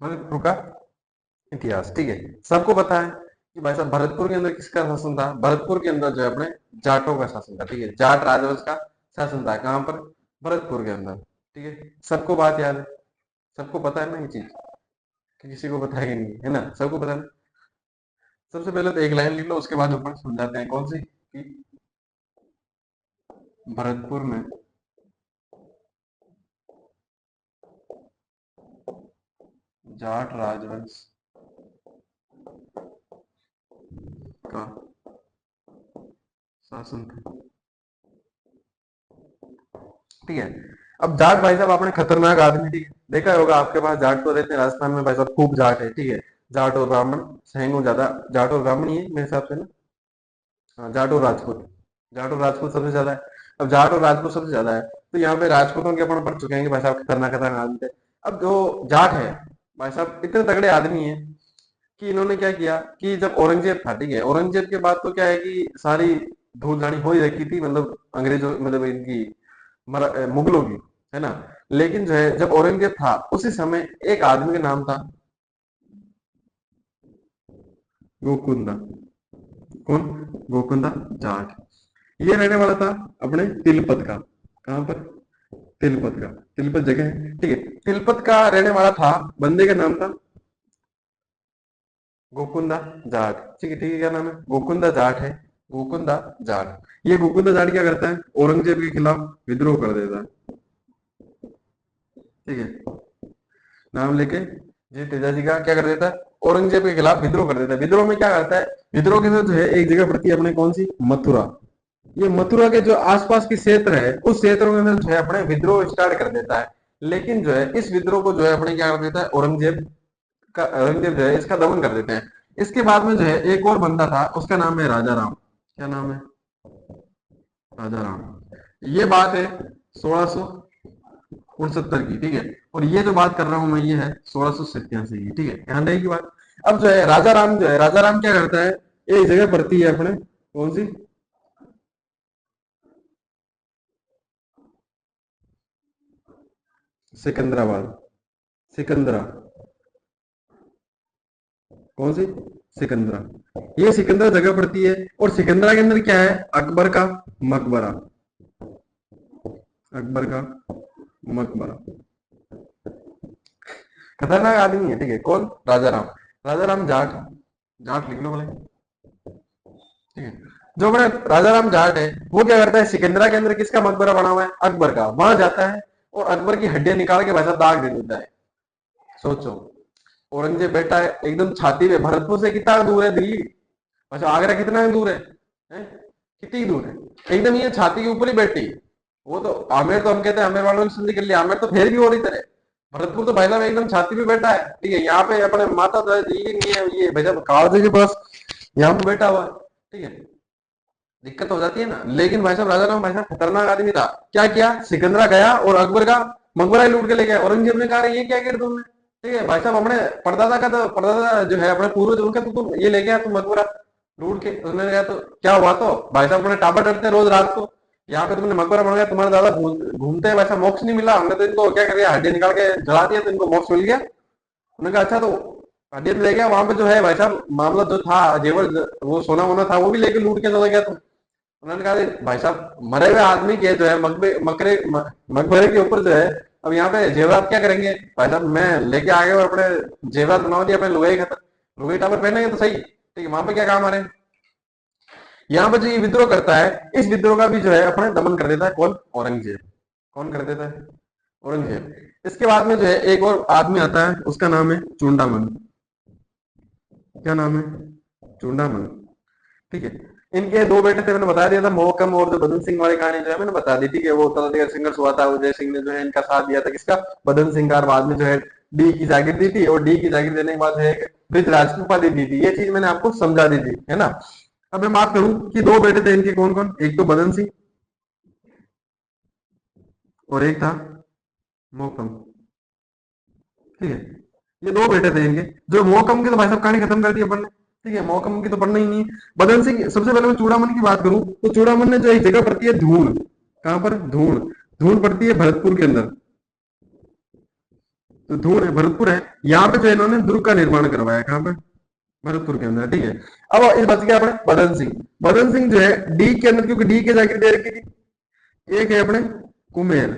भरतपुर का इतिहास, ठीक है। सबको पता है कि भाई साहब भरतपुर के अंदर किसका शासन था। भरतपुर के अंदर जो है अपने जाटों का शासन था, ठीक है। जाट राजवंश का शासन था। कहाँ पर? भरतपुर के अंदर, ठीक है। सबको बात याद है, सबको पता है ना ये चीज, कि किसी को पता है कि नहीं, है ना, सबको पता है। सबसे पहले तो एक लाइन लिख लो, उसके बाद ऊपर समझाते हैं कौन सी, कि भरतपुर में जाट राजवंश का शासन था, ठीक है। अब जाट भाई साहब आपने खतरनाक आदमी, ठीक है, देखा होगा आपके पास जाट तो रहते हैं राजस्थान में भाई साहब, खूब जाट है, ठीक है। जाट और ब्राह्मण सैंकड़ों ज्यादा, जाट और ब्राह्मण ही है मेरे हिसाब से ना। हाँ, जाट और राजपूत, जाट और राजपूत सबसे ज्यादा है। अब जाट और राजपूत सबसे ज्यादा है, तो यहाँ पे राजपूतों के अपन पढ़ चुके हैं कि भाई साहब खतरनाक खतरनाक आदमी थे। अब जो जाट है भाई साहब इतने तगड़े आदमी है कि इन्होंने क्या किया कि जब औरंगजेब था, ठीक है, औरंगजेब के बाद तो क्या है कि सारी धूल झाड़ी हो ही रखी थी, मतलब अंग्रेजों, मतलब इनकी मुगलों की, है ना। लेकिन जो है जब औरंगजेब था उसी समय एक आदमी का नाम था गोकुंदा। कौन? गोकुंदा जाट। ये रहने वाला था अपने तिलपत का। कहां पर? तिलपत का। तिलपत जगह है, ठीक है। तिलपत का रहने वाला था, बंदे का नाम था गोकुंदा जाट, ठीक है, ठीक है। क्या नाम है? गोकुंदा जाट है। गोकुंदा जाट। ये गोकुंदा जाट क्या करता है? औरंगजेब के खिलाफ विद्रोह कर देता है, ठीक है। नाम लेके जी तेजा जी का क्या कर देता है? औरंगजेब के खिलाफ विद्रोह कर देता है। विद्रोह में क्या करता है? विद्रोह के अंदर जो है एक जगह पड़ती है अपने, कौन सी? मथुरा। ये मथुरा के जो आसपास के क्षेत्र है उस क्षेत्रों के अंदर जो है अपने विद्रोह स्टार्ट कर देता है। लेकिन जो है इस विद्रोह को जो है अपने क्या कर देता है? औरंगजेब जो है इसका दमन कर देते हैं। इसके बाद में जो है एक और बंदा था, उसका नाम है राजा राम। क्या नाम है? राजा राम। ये बात है 1669 की, ठीक है। और ये जो बात कर रहा हूं मैं, ये है 1687 की, ठीक है, ध्यान रहेगी बात। अब जो है राजा राम, जो है राजा राम क्या करता है, एक जगह पड़ती है अपने, कौन सी? सिकंदराबाद। सिकंदरा। कौन सी? सिकंदरा। ये सिकंदरा जगह पड़ती है, और सिकंदरा के अंदर क्या है? अकबर का मकबरा। अकबर का मकबरा। खतरनाक आदमी है, ठीक है। कौन? राजा राम। राजा राम जाट। जाट लिख लो बोले, ठीक है। जो अपने राजा राम जाट है वो क्या करता है, सिकंदरा के अंदर किसका मकबरा बना हुआ है, अकबर का, वहां जाता है और अकबर की हड्डियां निकाल के वैसा दाग दे देता है। सोचो, औरंगजेब बैठा है एकदम छाती पे, भरतपुर से कितना दूर है दिल्ली, अच्छा आगरा कितना दूर है? कितनी दूर है, एकदम ये छाती के ऊपर ही बैठी है। वो तो आमेर, तो हम कहते हैं आमेर वालों ने संधि कर लिया, आमेर तो फिर भी और इधर है। भरतपुर तो भाई साहब एकदम छाती पे बैठा है, ठीक है। यहाँ पे अपने माता तो है दिल्ली नहीं है, ये भाई साहब कागजे के पास यहाँ पे बैठा हुआ है, ठीक है। दिक्कत हो जाती है ना। लेकिन भाई साहब राजा राम भाई साहब खतरनाक आदमी था। क्या किया, सिकंदरा गया और अकबर का मकबरा ही लूट के ले गया। औरंगजेब ने कहा ये क्या कर तुमने, ठीक है भाई साहब, अपने परदादा का, तो परदादा जो है अपने पूर्वज उनका, तो तुम ये ले गया तुम मकबरा लूट के। उसने कहा तो क्या हुआ, तो भाई साहब अपने टापा डरते हैं रोज रात को, यहाँ पे तुमने मकबरा बन गया, तुम्हारे दादा घूमते हैं, वैसा मोक्ष नहीं मिला, हमने तो इनको क्या कर दिया, हड्डी निकाल के जला दिया तो इनको मोक्ष मिल गया। उन्होंने कहा अच्छा, तो हड्डी ले गया, वहां पे जो है भाई साहब मामला जो था, जेवर वो सोना वोना था वो भी लेके लूट के चला गया। तो उन्होंने कहा भाई साहब मरे हुए आदमी के जो है मकबरे के ऊपर जो है अब यहाँ पे जेवरात क्या करेंगे, भाई साहब मैं लेके आ गया और अपने जेवरात बनवा दिया, अपने लुगाई खत्म, लुगाई टावर पहनेंगे तो सही, ठीक है, वहां पे क्या काम आ रहे हैं। यहाँ पर जो ये विद्रोह करता है, इस विद्रोह का भी जो है अपने दमन कर देता है कौन, औरंगजेब। कौन कर देता है, औरंगजेब। इसके बाद में जो है एक और आदमी आता है, उसका नाम है चूंडामन। क्या नाम है, चूंडामन, ठीक है। इनके दो बेटे थे, मैंने बता दिया था, मोहकम और जो बदन सिंह वाली कहानी जो है मैंने बता दी थी कि वो तलत संघर्ष हुआ था, उदय सिंह ने जो है इनका साथ दिया था, किसका, बदन सिंह का। बाद में जो है डी की जागीर दी थी, और डी की जागीर देने के बाद है पृथ्वीराज की उपाधि दी थी। ये चीज मैंने आपको समझा दी थी, है ना। अब मैं बात करूं कि दो बेटे थे इनके कौन कौन, एक तो बदन सिंह और एक था मोहकम, ठीक है। ये दो बेटे थे इनके। जो मोहकम की तो भाई साहब कहानी खत्म कर दी अपन ने, ठीक है, मोहकम की तो पढ़ना ही नहीं है। बदन सिंह, सबसे पहले मैं चूड़ामन की बात करूं तो चूड़ामन ने जो एक जगह पड़ती है धून, कहां पर, धून, धून पड़ती है भरतपुर के अंदर। तो धून है, भरतपुर है, यहाँ पे जो है इन्होंने दुर्ग का निर्माण करवाया, कहां पर, भरतपुर के अंदर, ठीक है। अब इस बच गया अपने बदन सिंह। बदन सिंह जो है डी के अंदर, क्योंकि डी के जाकर दे रखी थी, एक है अपने कुमेर,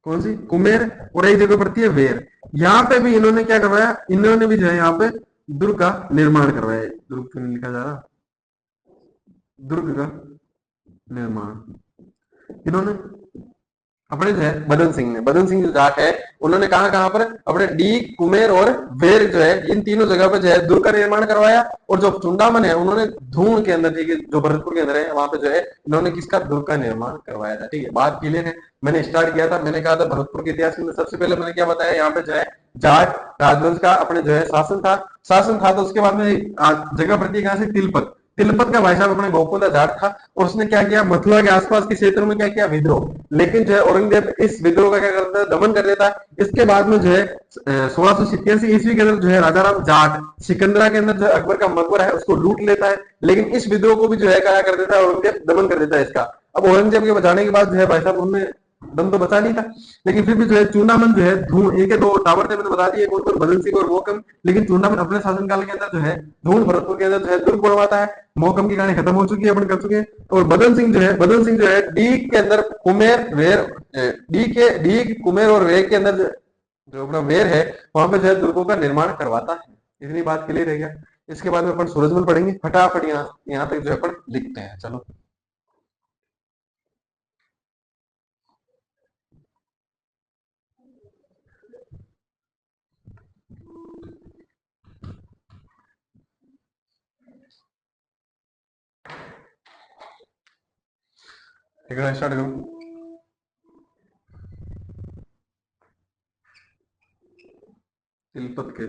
कौन सी, कुमेर, और एक जगह पड़ती है वेर। यहाँ पे भी इन्होंने क्या करवाया, इन्होंने भी जो है यहाँ पे दुर्ग का निर्माण करवाया। दुर्ग क्यों नहीं लिखा जा रहा, दुर्ग का निर्माण इन्होंने अपने जो है बदन सिंह ने, बदन सिंह जो जाट है, उन्होंने कहा कहां पर, अपने डी, कुमेर और वेर जो है, इन तीनों जगह पर जो है दुर्ग का निर्माण करवाया। और जो चुंडामन है उन्होंने धून के अंदर, ठीक है, जो भरतपुर के अंदर है, वहां पे जो है इन्होंने किसका, दुर्ग का निर्माण करवाया था, ठीक है। बात क्लियर है। मैंने स्टार्ट किया था, मैंने कहा था भरतपुर के इतिहास में सबसे पहले मैंने क्या बताया, यहाँ पे जो है जाट राजवंश का अपने जो है शासन था, शासन था। तो उसके बाद में जगह पड़ती है कहां से, तिलपत, तिलपत का भाई साहब अपने गोकुला जाट था। और उसने क्या किया, मथुरा के आसपास के क्षेत्रों में क्या किया, विद्रोह। लेकिन जो है औरंगजेब इस विद्रोह का क्या करता है, दमन कर देता है। इसके बाद में जो है 1687 के अंदर जो है राजा राम जाट सिकंदरा के अंदर जो अकबर का मकबरा है उसको लूट लेता है। लेकिन इस विद्रोह को भी जो है क्या कर देता है, औरंगजेब दमन कर देता है इसका। अब औरंगजेब के बचाने के बाद जो है भाई साहब उनने दम तो बचा नहीं था, लेकिन फिर भी जो है चूनामन जो है धून, एक है दो टावर थे मैंने बता दिए, कौन कौन, बदन सिंह और मोहकम। लेकिन चूनामन अपने शासनकाल के अंदर जो है धून भरतपुर के अंदर जो है दुर्ग बनवाता है। मोहकम की कहानी खत्म हो चुकी है, अपन कर चुके हैं। और बदन सिंह जो है डी के अंदर कुमेर वेर, डी कुमेर और वेर के अंदर जो अपना वेर है वहां पे जो है दुर्गों का निर्माण करवाता है। इतनी बात क्लियर है क्या। इसके बाद में अपन सूरजमल पढ़ेंगे, फटाफट यहाँ तक जो है अपन लिखते हैं, चलो। स्टार्ट करूँ, तिलपत के,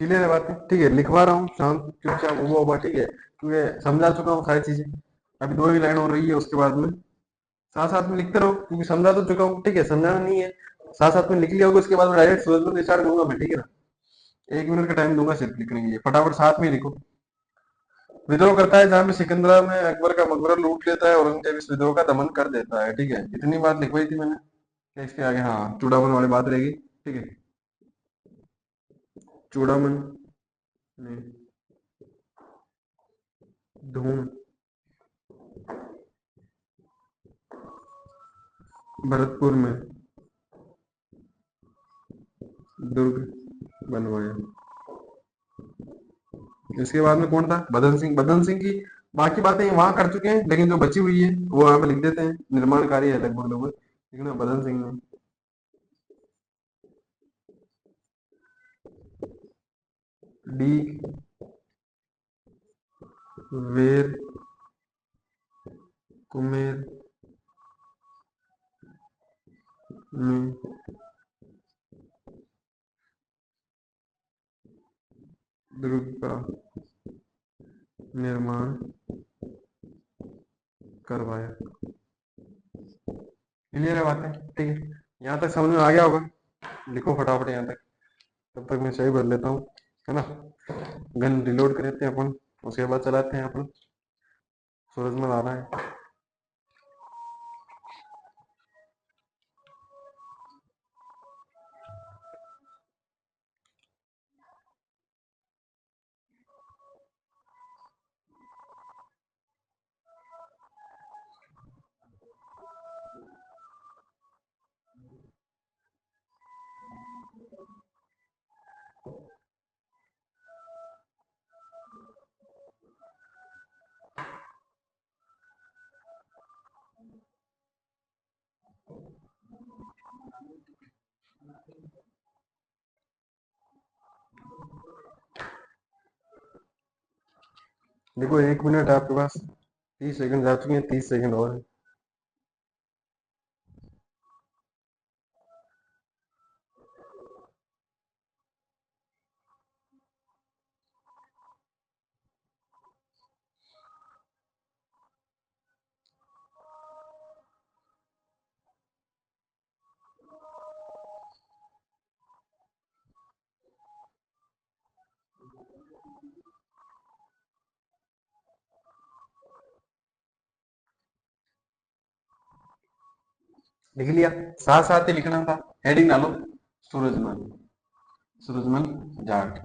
क्लियर है बातें? ठीक है, लिखवा रहा हूँ शांत चुपचाप उबा उबा, ठीक है, क्योंकि समझा चुका हूँ सारी चीजें। अभी दो ही लाइन हो रही है, उसके बाद में साथ साथ में लिखते रहो, क्योंकि समझा तो चुका हूँ, ठीक है, समझाना नहीं है। साथ साथ में लिख लिया होगा, उसके बाद में डायरेक्ट सूरज में स्टार्ट दूंगा मैं, ठीक है ना। 1 मिनट का टाइम दूंगा सिर्फ लिखने के लिए, फटाफट साथ में ही लिखो। विद्रोह करता है जहाँ पे सिकंदरा में अकबर का मकबरा लूट लेता है, औरंगजेब इस विद्रोह का दमन कर देता है, ठीक है, इतनी बात लिखवाई थी मैंने। क्या इसके आगे, हाँ, चूड़ामन वाली बात रहेगी, ठीक है। चूड़ामन में धूम भरतपुर में दुर्ग बनवाया। इसके बाद में कौन था? बदन सिंह। बदन सिंह की बाकी बातें वहां कर चुके हैं, लेकिन जो बची हुई है वो यहाँ पे लिख देते हैं, निर्माण कार्य है लगभग लगभग, ठीक है ना। बदन सिंह ने डी वेर कुमेर में दुर्ग का निर्माण करवाया। क्लियर है बातें? ठीक है, यहाँ तक समझ में आ गया होगा। लिखो फटाफट यहाँ तक, तब तक मैं सही भर लेता हूँ, है ना। गन रिलोड कर लेते हैं अपन, उसके बाद चलाते हैं अपन। सूरजमल आ रहा है। देखो 1 मिनट है आपके पास, 30 सेकंड जा चुके हैं, 30 सेकंड और है। लिख लिया? साथ साथ ही लिखना था, हेडिंग डालो, सूरजमल। सूरजमल जाट।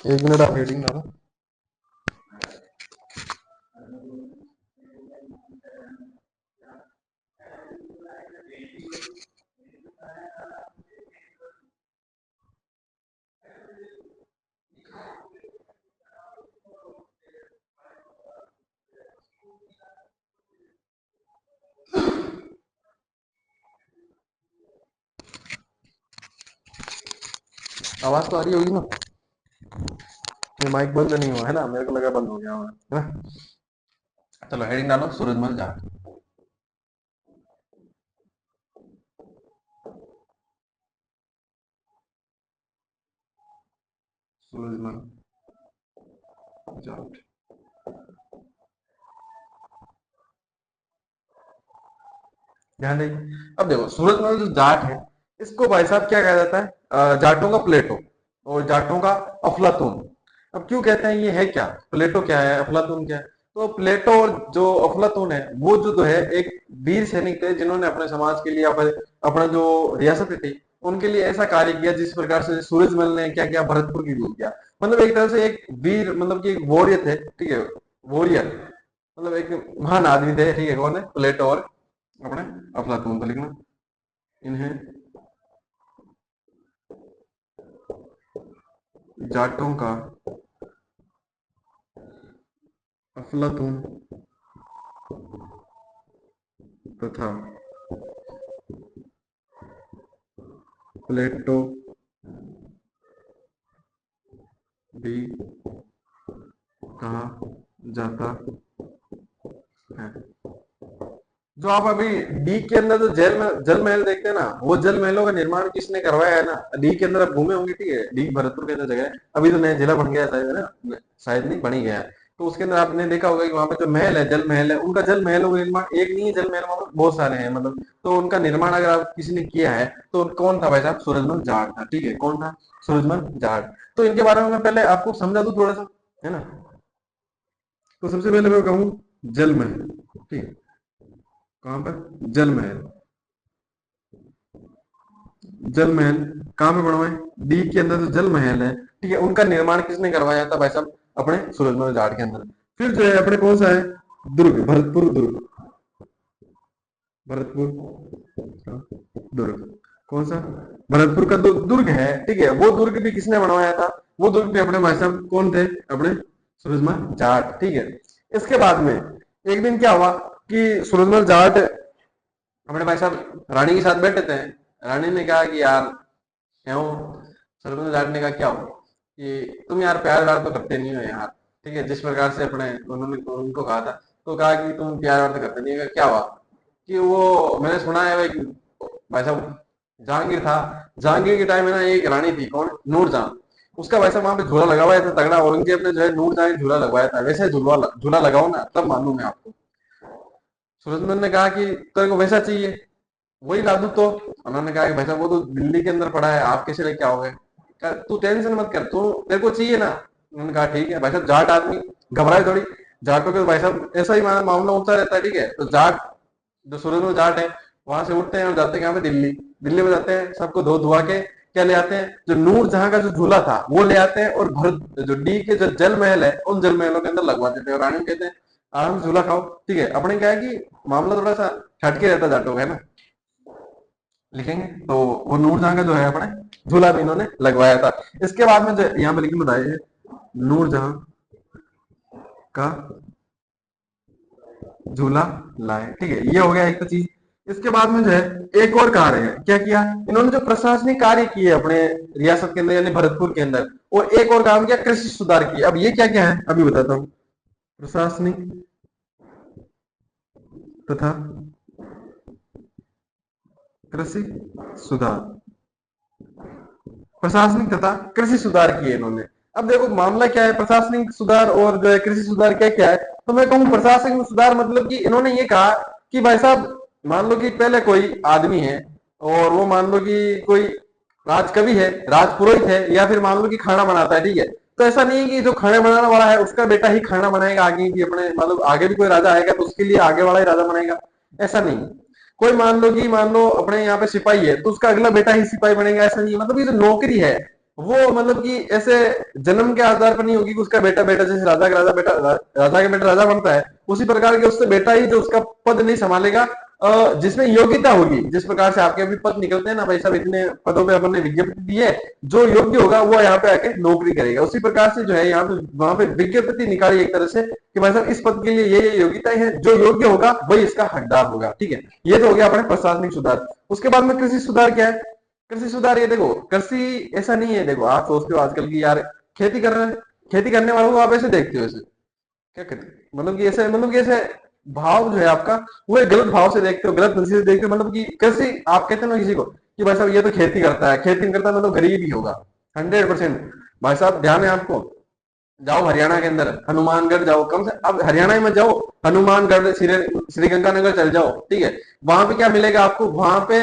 1 मिनट आप हेडिंग डालो। आवाज तो आ रही होगी ना? ये माइक बंद नहीं हुआ है ना, मेरे को लगा बंद हो गया होगा, है ना। चलो हेडिंग डालो, सूरजमल जाट। सूरजमल जाट। ध्यान देंगे। अब देखो, सूरजमल जो जाट है, इसको भाई साहब क्या कहा जाता है? जाटों का प्लेटो और जाटों का अफलातून। अब क्यों कहते हैं, ये है क्या? प्लेटो क्या है, अफलातून क्या है? तो प्लेटो और जो अफलातून है, वो जो है एक वीर सैनिक थे, जिन्होंने अपने समाज के लिए, अपना जो रियासत थी उनके लिए ऐसा कार्य किया, जिस प्रकार से सूरजमल ने क्या किया, भरतपुर की रूल किया। मतलब एक तरह से एक वीर, मतलब कि एक वॉरियर थे, ठीक है, वॉरियर, मतलब एक महान आदमी थे, ठीक है। कौन है? प्लेटो और अपने अफलातून को लिखना। इन्हें जाटों का अफलातून तथा प्लेटो भी कहा जाता है। जो आप अभी डी के अंदर जो जल महल देखते हैं ना, वो जल महलों का निर्माण किसने करवाया है ना, डी के अंदर आप घूमे होंगे, ठीक है, डी भरतपुर के अंदर जगह है, अभी तो नया जिला बन गया शायद, है ना, शायद नहीं, बन ही गया है। तो उसके अंदर आपने देखा होगा कि वहां पे जो महल है, जल महल है, उनका जल महलों का निर्माण एक नहीं है, जल महल वहां पर बहुत सारे हैं, मतलब तो उनका निर्माण अगर आप किसी ने किया है तो कौन था भाई साहब, सूरजमल जाट था, ठीक है, कौन था, सूरजमल जाट। तो इनके बारे में मैं पहले आपको समझा दूं थोड़ा सा, है ना। तो सबसे पहले मैं कहूँ जल महल, ठीक है, कहाँ पर, जल महल, जल महल कहाँ पे बनवाए, डी के अंदर जो जल महल है, ठीक है, उनका निर्माण किसने करवाया था भाई साहब, अपने सूरजमल जाट के अंदर। फिर जो है अपने कौन सा है, दुर्ग, भरतपुर दुर्ग, भरतपुर का दुर्ग, कौन सा, भरतपुर का दुर्ग है, ठीक है, वो दुर्ग भी किसने बनवाया था, वो दुर्ग भी अपने भाई साहब कौन थे, अपने सूरजमल जाट, ठीक है। इसके बाद में एक दिन क्या हुआ कि सूरजमल जाट अपने भाई साहब रानी के साथ बैठे थे। रानी ने कहा कि यार क्यों, सरपंच जाट ने कहा क्या हो कि तुम यार प्यार व्यार तो करते नहीं हो यार, ठीक है, जिस प्रकार से अपने उन्होंने उनको कहा था, तो कहा कि तुम प्यार व्यार तो करते नहीं हो, क्या हुआ कि वो मैंने सुना है भाई, भाई साहब जहांगीर था, जहांगीर के टाइम में ना एक रानी थी, कौन, नूरजहां, उसका वैसा वहां पे झूला लगा हुआ था तगड़ा, औरंगजेब ने जो है नूरजहां का झूला लगवाया था, वैसे झूला झूला लगाओ ना तब मालूम है आपको। सूरजमल ने कहा कि तेरे को वैसा चाहिए, वही ला दूं तो, उन्होंने कहा कि भाई साहब वो तो दिल्ली के अंदर पड़ा है, आप कैसे लेके आओगे, कहा, तू टेंशन मत कर, तू तेरे को चाहिए ना। उन्होंने कहा ठीक है भाई साहब, जाट आदमी घबराए थोड़ी, जाटों के तो भाई साहब ऐसा ही मामला होता रहता है, ठीक है, तो जाट जो सूरजमल जाट है वहां से उठते हैं और जाते हैं कहाँ पे, दिल्ली, दिल्ली में जाते हैं, सबको धो धुआ के क्या ले आते हैं, जो नूर जहां का जो झूला था वो ले आते हैं, और भरत जो डी के जो जल महल है उन जल महलों के अंदर लगवा देते हैं, और रानी कहते हैं आराम से झूला खाओ, ठीक है। अपने क्या है कि मामला थोड़ा सा हटके रहता जाटों का, है ना, लिखेंगे तो वो नूरजहां का जो है अपने झूला भी इन्होंने लगवाया था। इसके बाद में जो यहाँ पे लिखने बताए हैं, नूरजहां का झूला लाए, ठीक है, ये हो गया एक तो चीज। इसके बाद में जो है एक और कार्य है, क्या किया इन्होंने, जो प्रशासनिक कार्य किए अपने रियासत के अंदर यानी भरतपुर के अंदर, और एक और काम किया, कृषि सुधार किए। अब ये क्या क्या है अभी बताता हूँ, प्रशासनिक तथा कृषि सुधार, प्रशासनिक तथा कृषि सुधार किए इन्होंने। अब देखो मामला क्या है, प्रशासनिक सुधार और जो है कृषि सुधार क्या क्या है, तो मैं कहूँ प्रशासनिक सुधार मतलब कि इन्होंने ये कहा कि भाई साहब मान लो कि पहले कोई आदमी है, और वो मान लो कि कोई राजकवि है, राजपुरोहित है, या फिर मान लो कि खाना बनाता है, ठीक है, तो ऐसा नहीं है कि जो खाना बनाने वाला है उसका बेटा ही खाना बनाएगा आगे भी, अपने मतलब आगे भी कोई राजा आएगा तो उसके लिए आगे वाला ही राजा बनेगा, ऐसा नहीं। कोई मान लो कि मान लो अपने यहाँ पे सिपाही है तो उसका अगला बेटा ही सिपाही बनेगा, ऐसा नहीं। मतलब ये जो नौकरी है वो मतलब कि ऐसे जन्म के आधार पर नहीं होगी कि उसका बेटा बेटा, जैसे राजा का राजा बेटा राजा का बेटा राजा बनता है, उसी प्रकार के उससे बेटा ही जो उसका पद नहीं संभालेगा, जिसमें योग्यता होगी, जिस प्रकार से आपके अभी पद निकलते हैं ना भाई साहब, इतने पदों पे अपन ने विज्ञप्ति दी है, जो योग्य होगा वो यहाँ पे आके नौकरी करेगा, उसी प्रकार से जो है यहाँ पे वहां पे विज्ञप्ति निकाली एक तरह से कि भाई साहब इस पद के लिए ये योग्यताएं हैं, जो योग्य होगा वही इसका हकदार होगा, ठीक है। ये तो हो गया अपने प्रशासनिक सुधार। उसके बाद में कृषि सुधार क्या है, कृषि सुधार ये देखो, कृषि ऐसा नहीं है, देखो आप सोचते हो आजकल की यार खेती कर रहे हैं, खेती करने वालों को आप ऐसे देखते हो, ऐसे क्या कहते हैं? मतलब कि ऐसे भाव जो है आपका वो एक गलत भाव से देखते हो, गलत नजरिए से देखते हो, मतलब कि कैसे आप कहते हो ना किसी को कि भाई साहब ये तो खेती करता है, खेती नहीं करता मतलब गरीब ही होगा, 100%। भाई साहब ध्यान है आपको, जाओ हरियाणा के अंदर हनुमानगढ़ जाओ, कम से अब हरियाणा में जाओ, हनुमानगढ़ श्री गंगानगर चल जाओ, ठीक है, वहां पे क्या मिलेगा आपको, वहां पे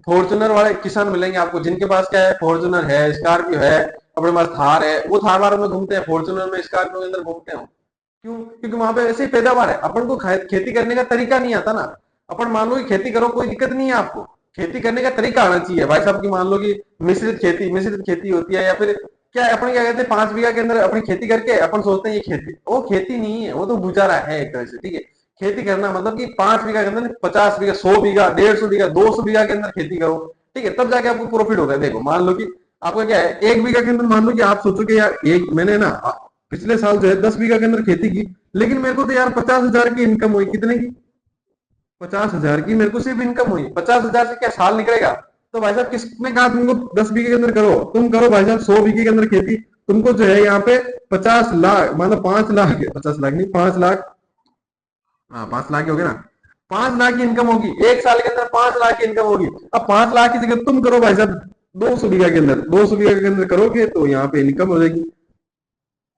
फॉर्चुनर वाले किसान मिलेंगे आपको, जिनके पास क्या है, फॉर्चुनर है, स्कॉर्पियो है, अपने पास थार है, वो थार वारों में घूमते हैं, फॉर्चुनर में स्कॉर्पियो के अंदर घूमते हैं। क्यों, क्योंकि वहां पे ऐसे ही पैदावार है, अपन को खेती करने का तरीका नहीं आता ना। अपन मान लो कि खेती करो, कोई दिक्कत नहीं है आपको, खेती करने का तरीका आना चाहिए भाई साहब की, मान लो कि मिश्रित खेती होती है, या फिर क्या अपन क्या कहते हैं 5 बीघा के अंदर अपनी खेती करके अपन सोचते हैं ये खेती, वो खेती नहीं है, वो तो गुजारा है एक तरह से, ठीक है। खेती करना मतलब कि 5 बीघा के अंदर 50 बीघा, 100 बीघा, 150 बीघा, 200 बीघा के अंदर खेती करो, ठीक है, तब जाके आपको प्रॉफिट होगा। देखो मान लो कि आपका क्या है, 1 बीघा के अंदर मान लो कि आप सोचो कि यार एक मैंने ना पिछले साल जो है 10 बीघा के अंदर खेती की, लेकिन मेरे को तो यार 50,000 की इनकम हुई, कितने की, 50,000 की मेरे को सिर्फ इनकम हुई, 50,000 से क्या साल निकलेगा? तो भाई साहब किसने कहा तुमको 10 बीघे के अंदर करो? तुम करो भाई साहब 100 बीघे के अंदर खेती। तुमको जो है यहाँ पे 50 लाख, मतलब 5 लाख, 50 लाख नहीं, 5 लाख, हाँ 5 लाख ही हो गया ना, 5 लाख की इनकम होगी एक साल के अंदर, 5 लाख की इनकम होगी। अब 5 लाख की जगह तुम करो भाई साहब 200 बीघा के अंदर, 200 बीघा के अंदर करोगे तो यहाँ पे इनकम हो जाएगी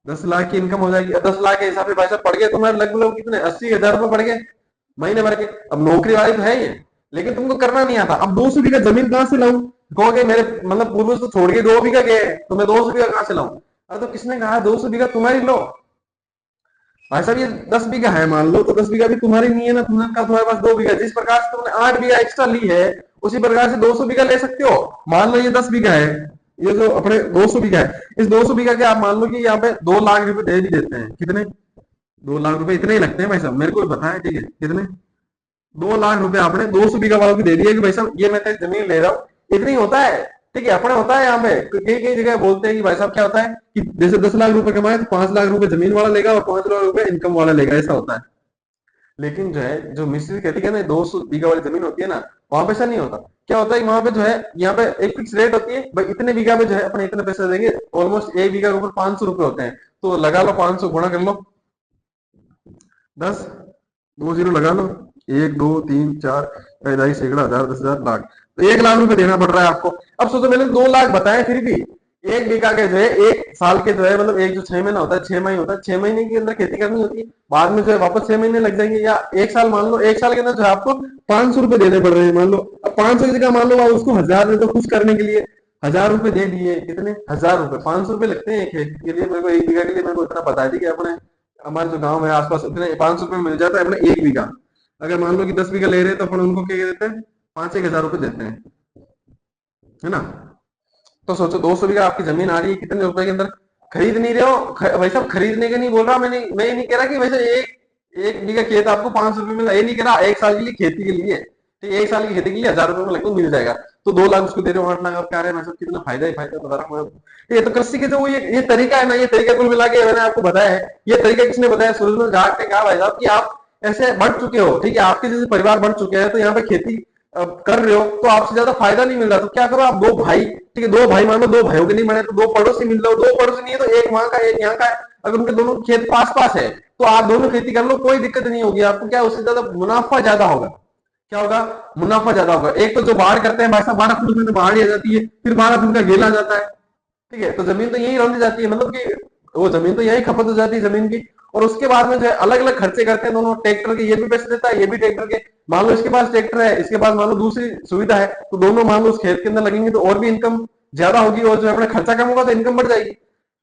10 लाख की इनकम हो जाएगी। 10 लाख के हिसाब से भाई साहब पड़ गए तुम्हारे लगभग कितने, 80,000 रुपए पड़ गए महीने भर के। अब नौकरी वाली तो है ही है, लेकिन तुमको करना नहीं आता। अब 200 बीघा जमीन कहाँ से लाऊं? कहोगे मेरे मतलब पूर्वज तो छोड़ के 2 बीघा गए हैं, तो मैं 200 बीघा कहाँ से लाऊं? अरे तो किसने कहा 200 बीघा तुम्हारी लो? भाई साहब ये 10 बीघा है मान लो, तो 10 बीघा भी तुम्हारी नहीं है ना, तुमने कहा तुम्हारे पास 2 बीघा। जिस प्रकार से तुमने 8 बीघा एक्स्ट्रा ली है, उसी प्रकार से 200 बीघा ले सकते हो। मान लो ये 10 बीघा है, ये जो अपने 200 बीघा है, इस 200 बीघा के आप मान लो कि यहाँ पे 2 लाख रुपए दे भी देते हैं। कितने? 2 लाख रुपए इतने ही लगते हैं भाई साहब, मेरे को भी पता है, ठीक है कितने? 2 लाख रुपए आपने 200 बीघा वालों को दे दिए कि भाई साहब ये मैं तेरी जमीन ले रहा हूँ। इतना ही होता है, ठीक है अपने होता है यहाँ पे। कई कई जगह बोलते हैं कि भाई साहब क्या होता है कि जैसे 10 लाख रुपए कमाए तो 5 लाख रुपए जमीन वाला लेगा और 5 लाख रुपए इनकम वाला लेगा, ऐसा होता है। लेकिन जो है जो मिश्रित खेती है ना, 200 बीघा वाली जमीन होती है ना, वहां पे ऐसा नहीं होता। क्या होता है वहां पे जो है, यहाँ पे एक फिक्स रेट होती है भाई, इतने बीघा पे जो है अपने इतने पैसे देंगे। ऑलमोस्ट एक बीघा के ऊपर 500 रुपए होते हैं, तो लगा लो 500 गुणा कर लो 10, 2 जीरो लगा लो, 1 2 3 4 पैदाइश सैकड़ा हजार 10,000 लाख, तो 1 लाख रुपए देना पड़ रहा है आपको। अब सोचो मैंने 2 लाख बताए, फिर भी एक बीघा के जो है एक साल के जो है मतलब एक जो 6 महीना होता है, 6 महीने होता है, 6 महीने के अंदर खेती करनी होती है। बाद में जो है वापस 6 महीने लग जाएंगे, या एक साल मान लो, एक साल के अंदर जो है आपको 500 रुपए देने पड़ रहे हैं मान लो। अब 500 की जगह मान लो आप उसको 1,000 दे दो खुश करने के लिए, 1,000 रुपए दे दिए। कितने? 1,000 रुपए, 500 रुपए लगते हैं एक खेत के लिए। मेरे को एक बीघा के लिए मेरे को इतना बता दी कि अपने हमारे जो गांव है आसपास इतने 500 रुपए मिल जाता है अपने एक बीघा। अगर मान लो कि 10 बीघा ले रहे हैं तो अपन उनको क्या देते हैं? 5-1 हजार रुपए देते हैं, है ना? तो सोचो 200 बीघा आपकी जमीन आ रही है कितने रुपए के अंदर? खरीद नहीं रहे हो, भाई साहब खरीदने के नहीं बोल रहा मैंने, मैं ये नहीं कह रहा कि वैसे एक एक बीघा खेत आपको 500 रुपए मिला, ये नहीं कह रहा। एक साल के लिए खेती के लिए, ठीक है, एक साल की खेती के लिए 1,000 रुपए में लगभग मिल जाएगा। तो 2 लाख उसको दे रहे हो, 8 लाख आप कह रहे हैं मैं सब कितना फायदा ही फायदा बता रहा हूँ। ये तो कृषि के जो ये तरीका है ना, ये तरीका कुल मिला के मैंने आपको बताया है। ये तरीका किसने बताया? सूरज जाग ने कहा भाई साहब कि आप ऐसे बढ़ चुके हो, ठीक है, आपके जैसे परिवार बढ़ चुके हैं, तो यहाँ पे खेती कर रहे हो तो आपसे ज्यादा फायदा नहीं मिल रहा, तो क्या करो आप दो भाई, ठीक है, दो भाई मान लो, दो भाइयों के नहीं बने तो दो पड़ोसी मिल लो, दो पड़ोसी नहीं है तो एक वहां का एक यहाँ का है। अगर उनके दोनों खेत पास पास है तो आप दोनों खेती कर लो, कोई दिक्कत नहीं होगी आपको। क्या उससे ज्यादा मुनाफा ज्यादा होगा? क्या होगा? मुनाफा ज्यादा होगा। एक तो जो बाढ़ करते हैं भाई साहब, 12 फुट में तो बाढ़ ही आ जाती है, फिर 12 फुट का गेला जाता है, ठीक है, तो जमीन तो यही रौंदी जाती है, मतलब कि वो जमीन तो यही खपत हो जाती है जमीन की। और उसके बाद में जो है अलग अलग खर्चे करते हैं दोनों, ट्रैक्टर के ये भी पैसे देता है, ये भी ट्रैक्टर के। मान लो इसके पास ट्रैक्टर है, इसके पास मान लो दूसरी सुविधा है, तो दोनों मान लो उस खेत के अंदर लगेंगे तो और भी इनकम ज्यादा होगी, और जो है अपना खर्चा कम होगा तो इनकम बढ़ जाएगी।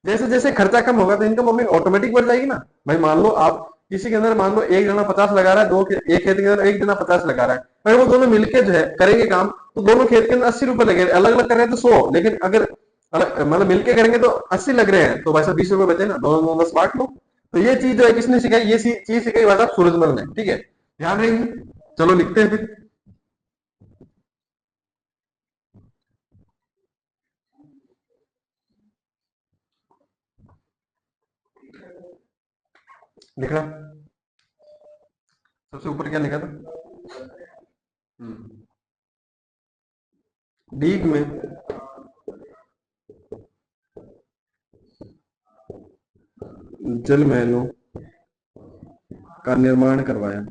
जैसे जैसे खर्चा कम होगा तो इनकम अपनी ऑटोमेटिक बढ़ जाएगी ना। भाई मान लो आप किसी के अंदर मान लो एक जना 50 लगा रहा है, एक खेत के अंदर एक जना 50 लगा रहा है, अगर वो दोनों मिलके जो है करेंगे काम, तो दोनों खेत के अंदर 80 रुपए लगे। अलग अलग कर रहे हैं तो 100, लेकिन अगर मतलब मिलके करेंगे तो 80 लग रहे हैं, तो भाई साहब 20 रुपए बचे ना, दोनों दोनों 10 बांट लो। तो ये चीज जो है किसने सिखाई? ये चीज सिखाई भाई साहब सूरजमल ने, ठीक है, ध्यान रहेगी। चलो लिखते हैं फिर, लिखना। सबसे ऊपर क्या लिखा था? हम्म, डीग में जल महलों का निर्माण करवाया।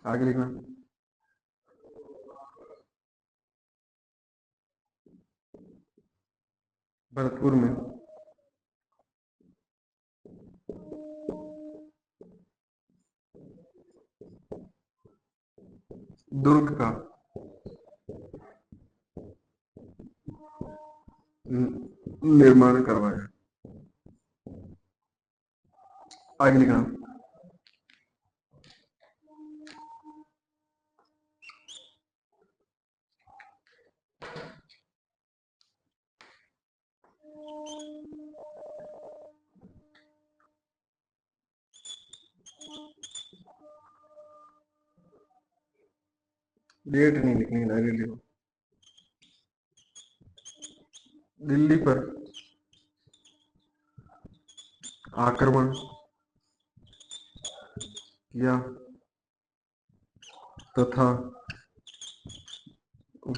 आगे लिखना। भरतपुर में दुर्ग का निर्माण करवाया। आगे लिखना। डेट नहीं लिखनी, डायरेक्ट लिखो। दिल्ली पर आक्रमण किया तथा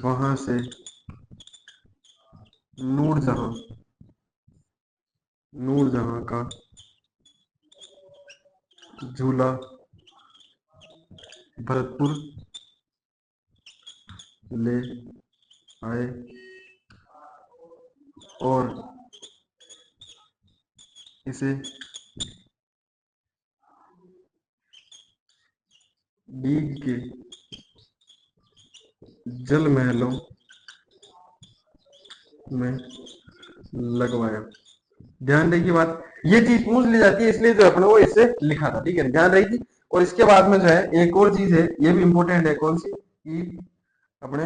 वहां से नूरजहां नूरजहां का झूला भरतपुर ले आए और इसे बीग के जल महलों में लगवाया। ध्यान रही की बात, ये चीज पूछ ली जाती है इसलिए जो अपने वो इससे लिखा था, ठीक है, ध्यान रही थी। और इसके बाद में जो है एक और चीज है, ये भी इंपॉर्टेंट है, कौन सी कि अपने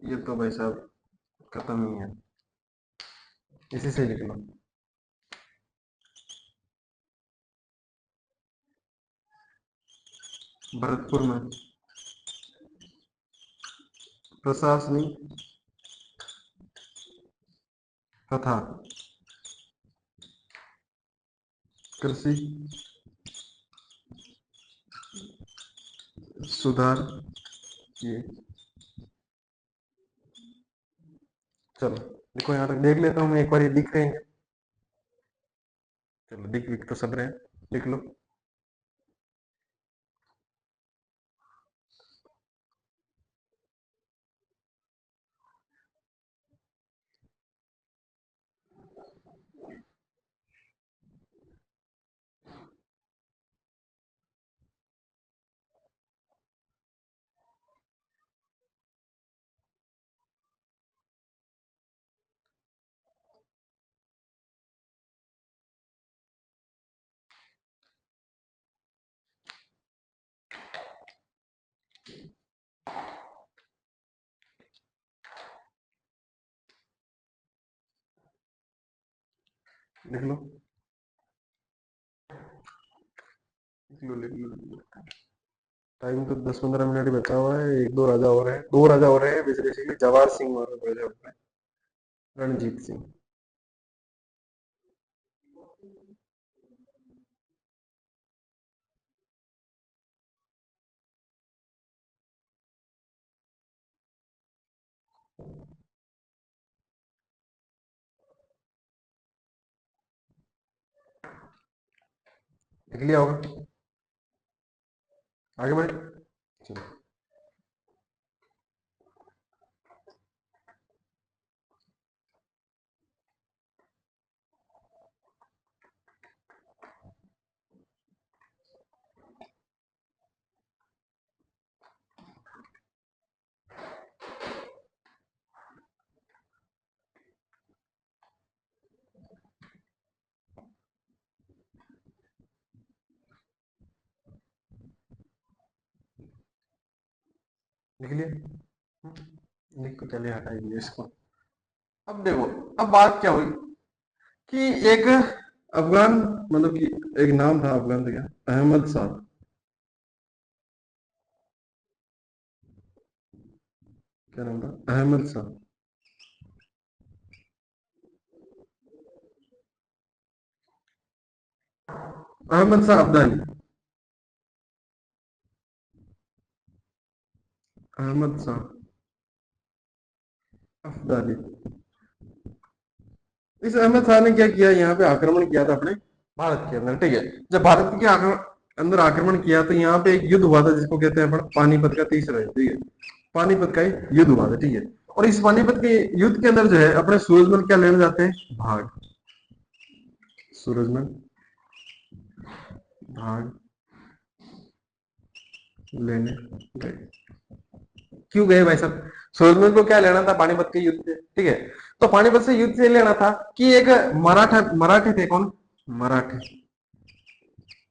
ये तो भाई साहब खत्म ही है, इसी से लिख लो। भरतपुर में प्रशासनिक तथा कृषि सुधार किए। चलो देखो, यहाँ तक देख लेता हूँ मैं एक बार, ये दिख रहे हैं, चलो दिख तो सब रहे हैं, लिख लो। लिख लो, लिख लो। टाइम तो 10-15 मिनट ही बचा हुआ है, एक दो राजा और है, दो राजा और है बेसिकली, जवाहर सिंह और रणजीत सिंह। लिख लिया होगा, आगे बढ़े, चलो लिख लिया। लिख को चलिए हटाइए इसको। अब देखो, अब बात क्या हुई कि एक अफगान, मतलब कि एक नाम था अफगान का, क्या, अहमद शाह। क्या नाम था? अहमद शाह। अहमद शाह अब्दाली। अहमद शाह अब्दाली। इस अहमद शाह ने क्या किया, यहाँ पे आक्रमण किया था अपने भारत के अंदर, ठीक है। जब भारत के अंदर आक्रमण किया तो यहाँ पे एक युद्ध हुआ था जिसको कहते हैं अपन पानीपत का तीसरा युद्ध, ठीक है। पानीपत का एक युद्ध हुआ था, ठीक है। और इस पानीपत के युद्ध के अंदर जो है अपने सूरजमल क्या लेने जाते हैं, भाग। सूरजमल भाग लेने गए। क्यों गए भाई साहब? सूरजमल को क्या लेना था पानीपत के युद्ध से, ठीक है। तो पानीपत से युद्ध से लेना था कि एक मराठा, मराठे थे कौन, मराठे,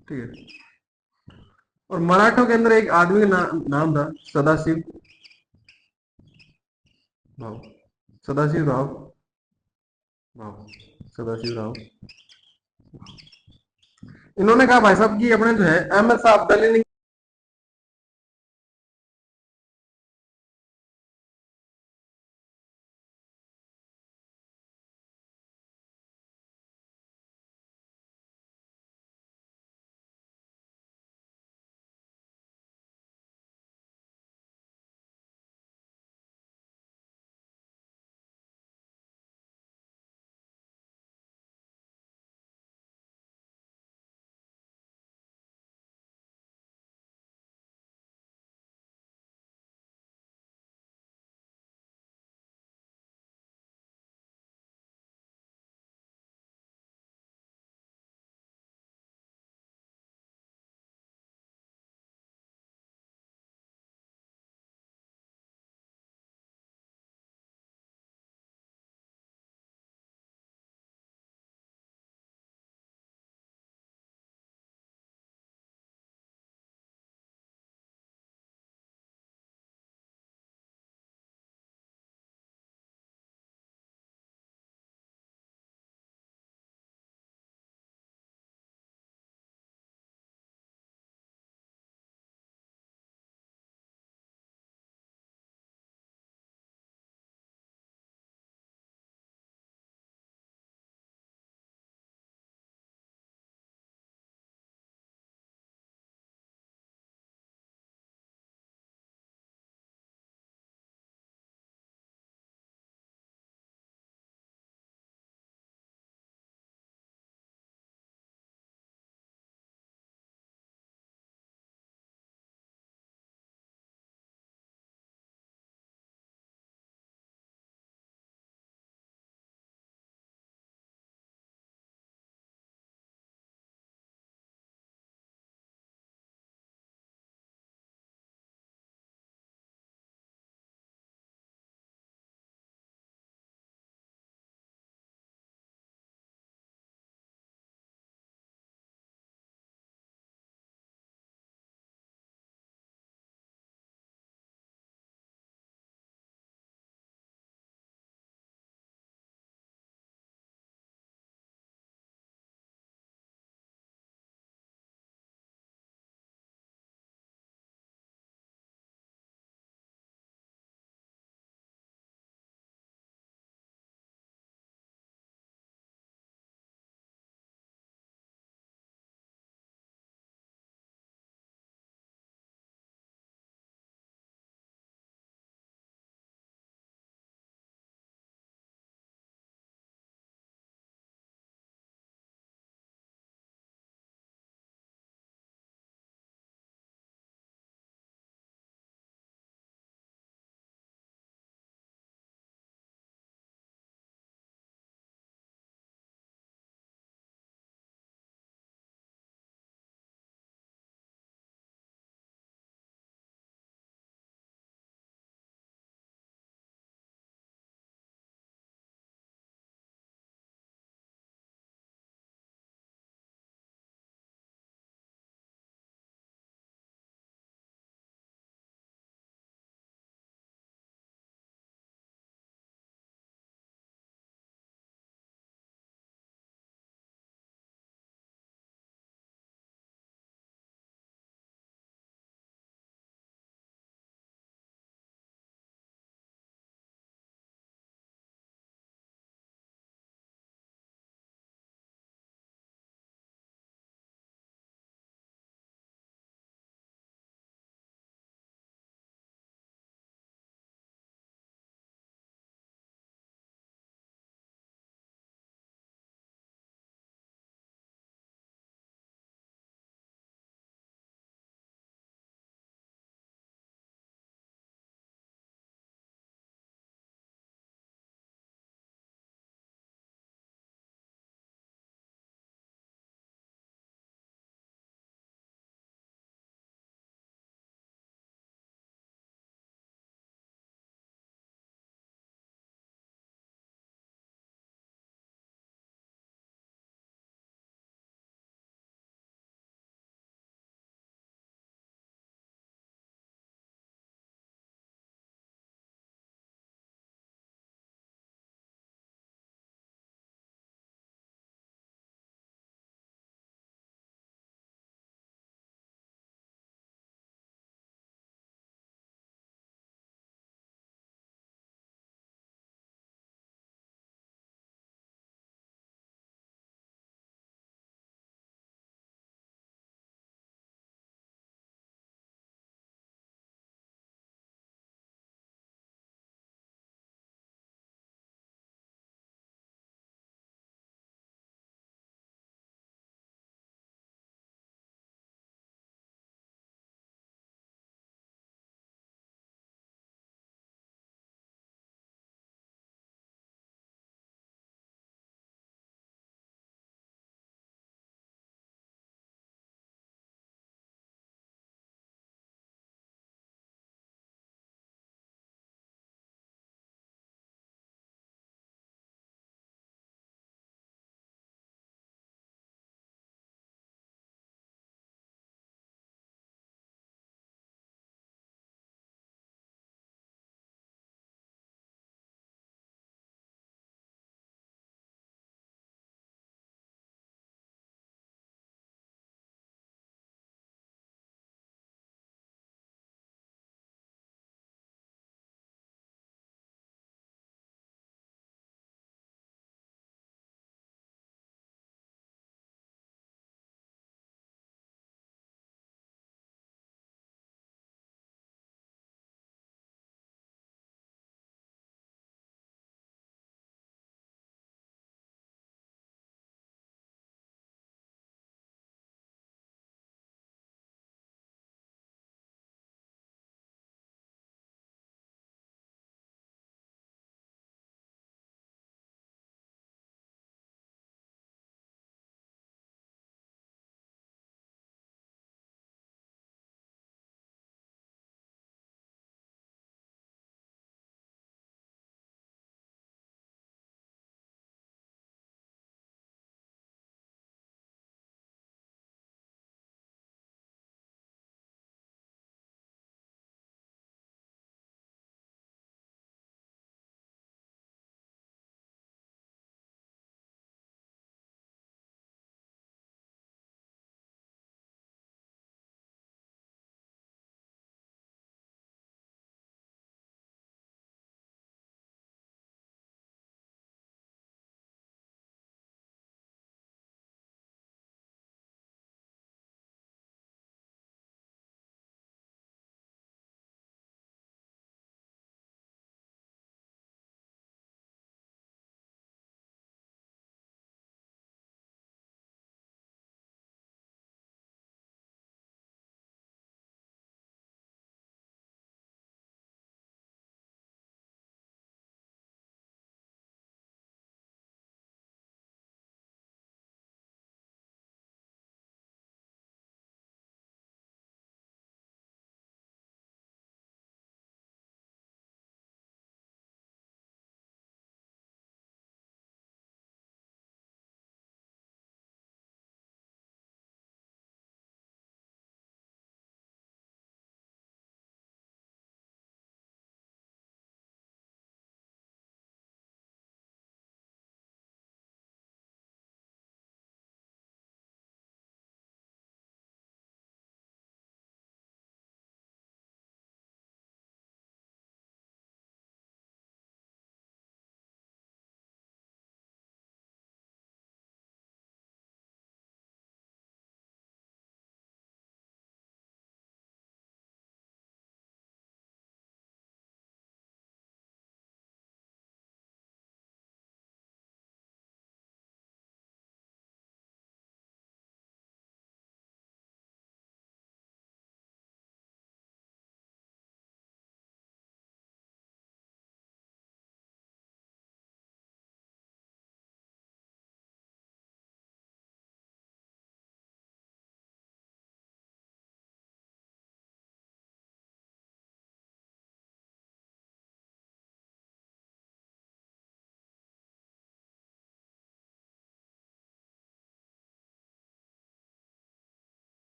ठीक है। और मराठों के अंदर एक आदमी का नाम था सदाशिव भाव। सदाशिव राव भाव। सदाशिव राव। इन्होंने कहा भाई साहब कि अपने जो है अहमद शाह अब्दाली ने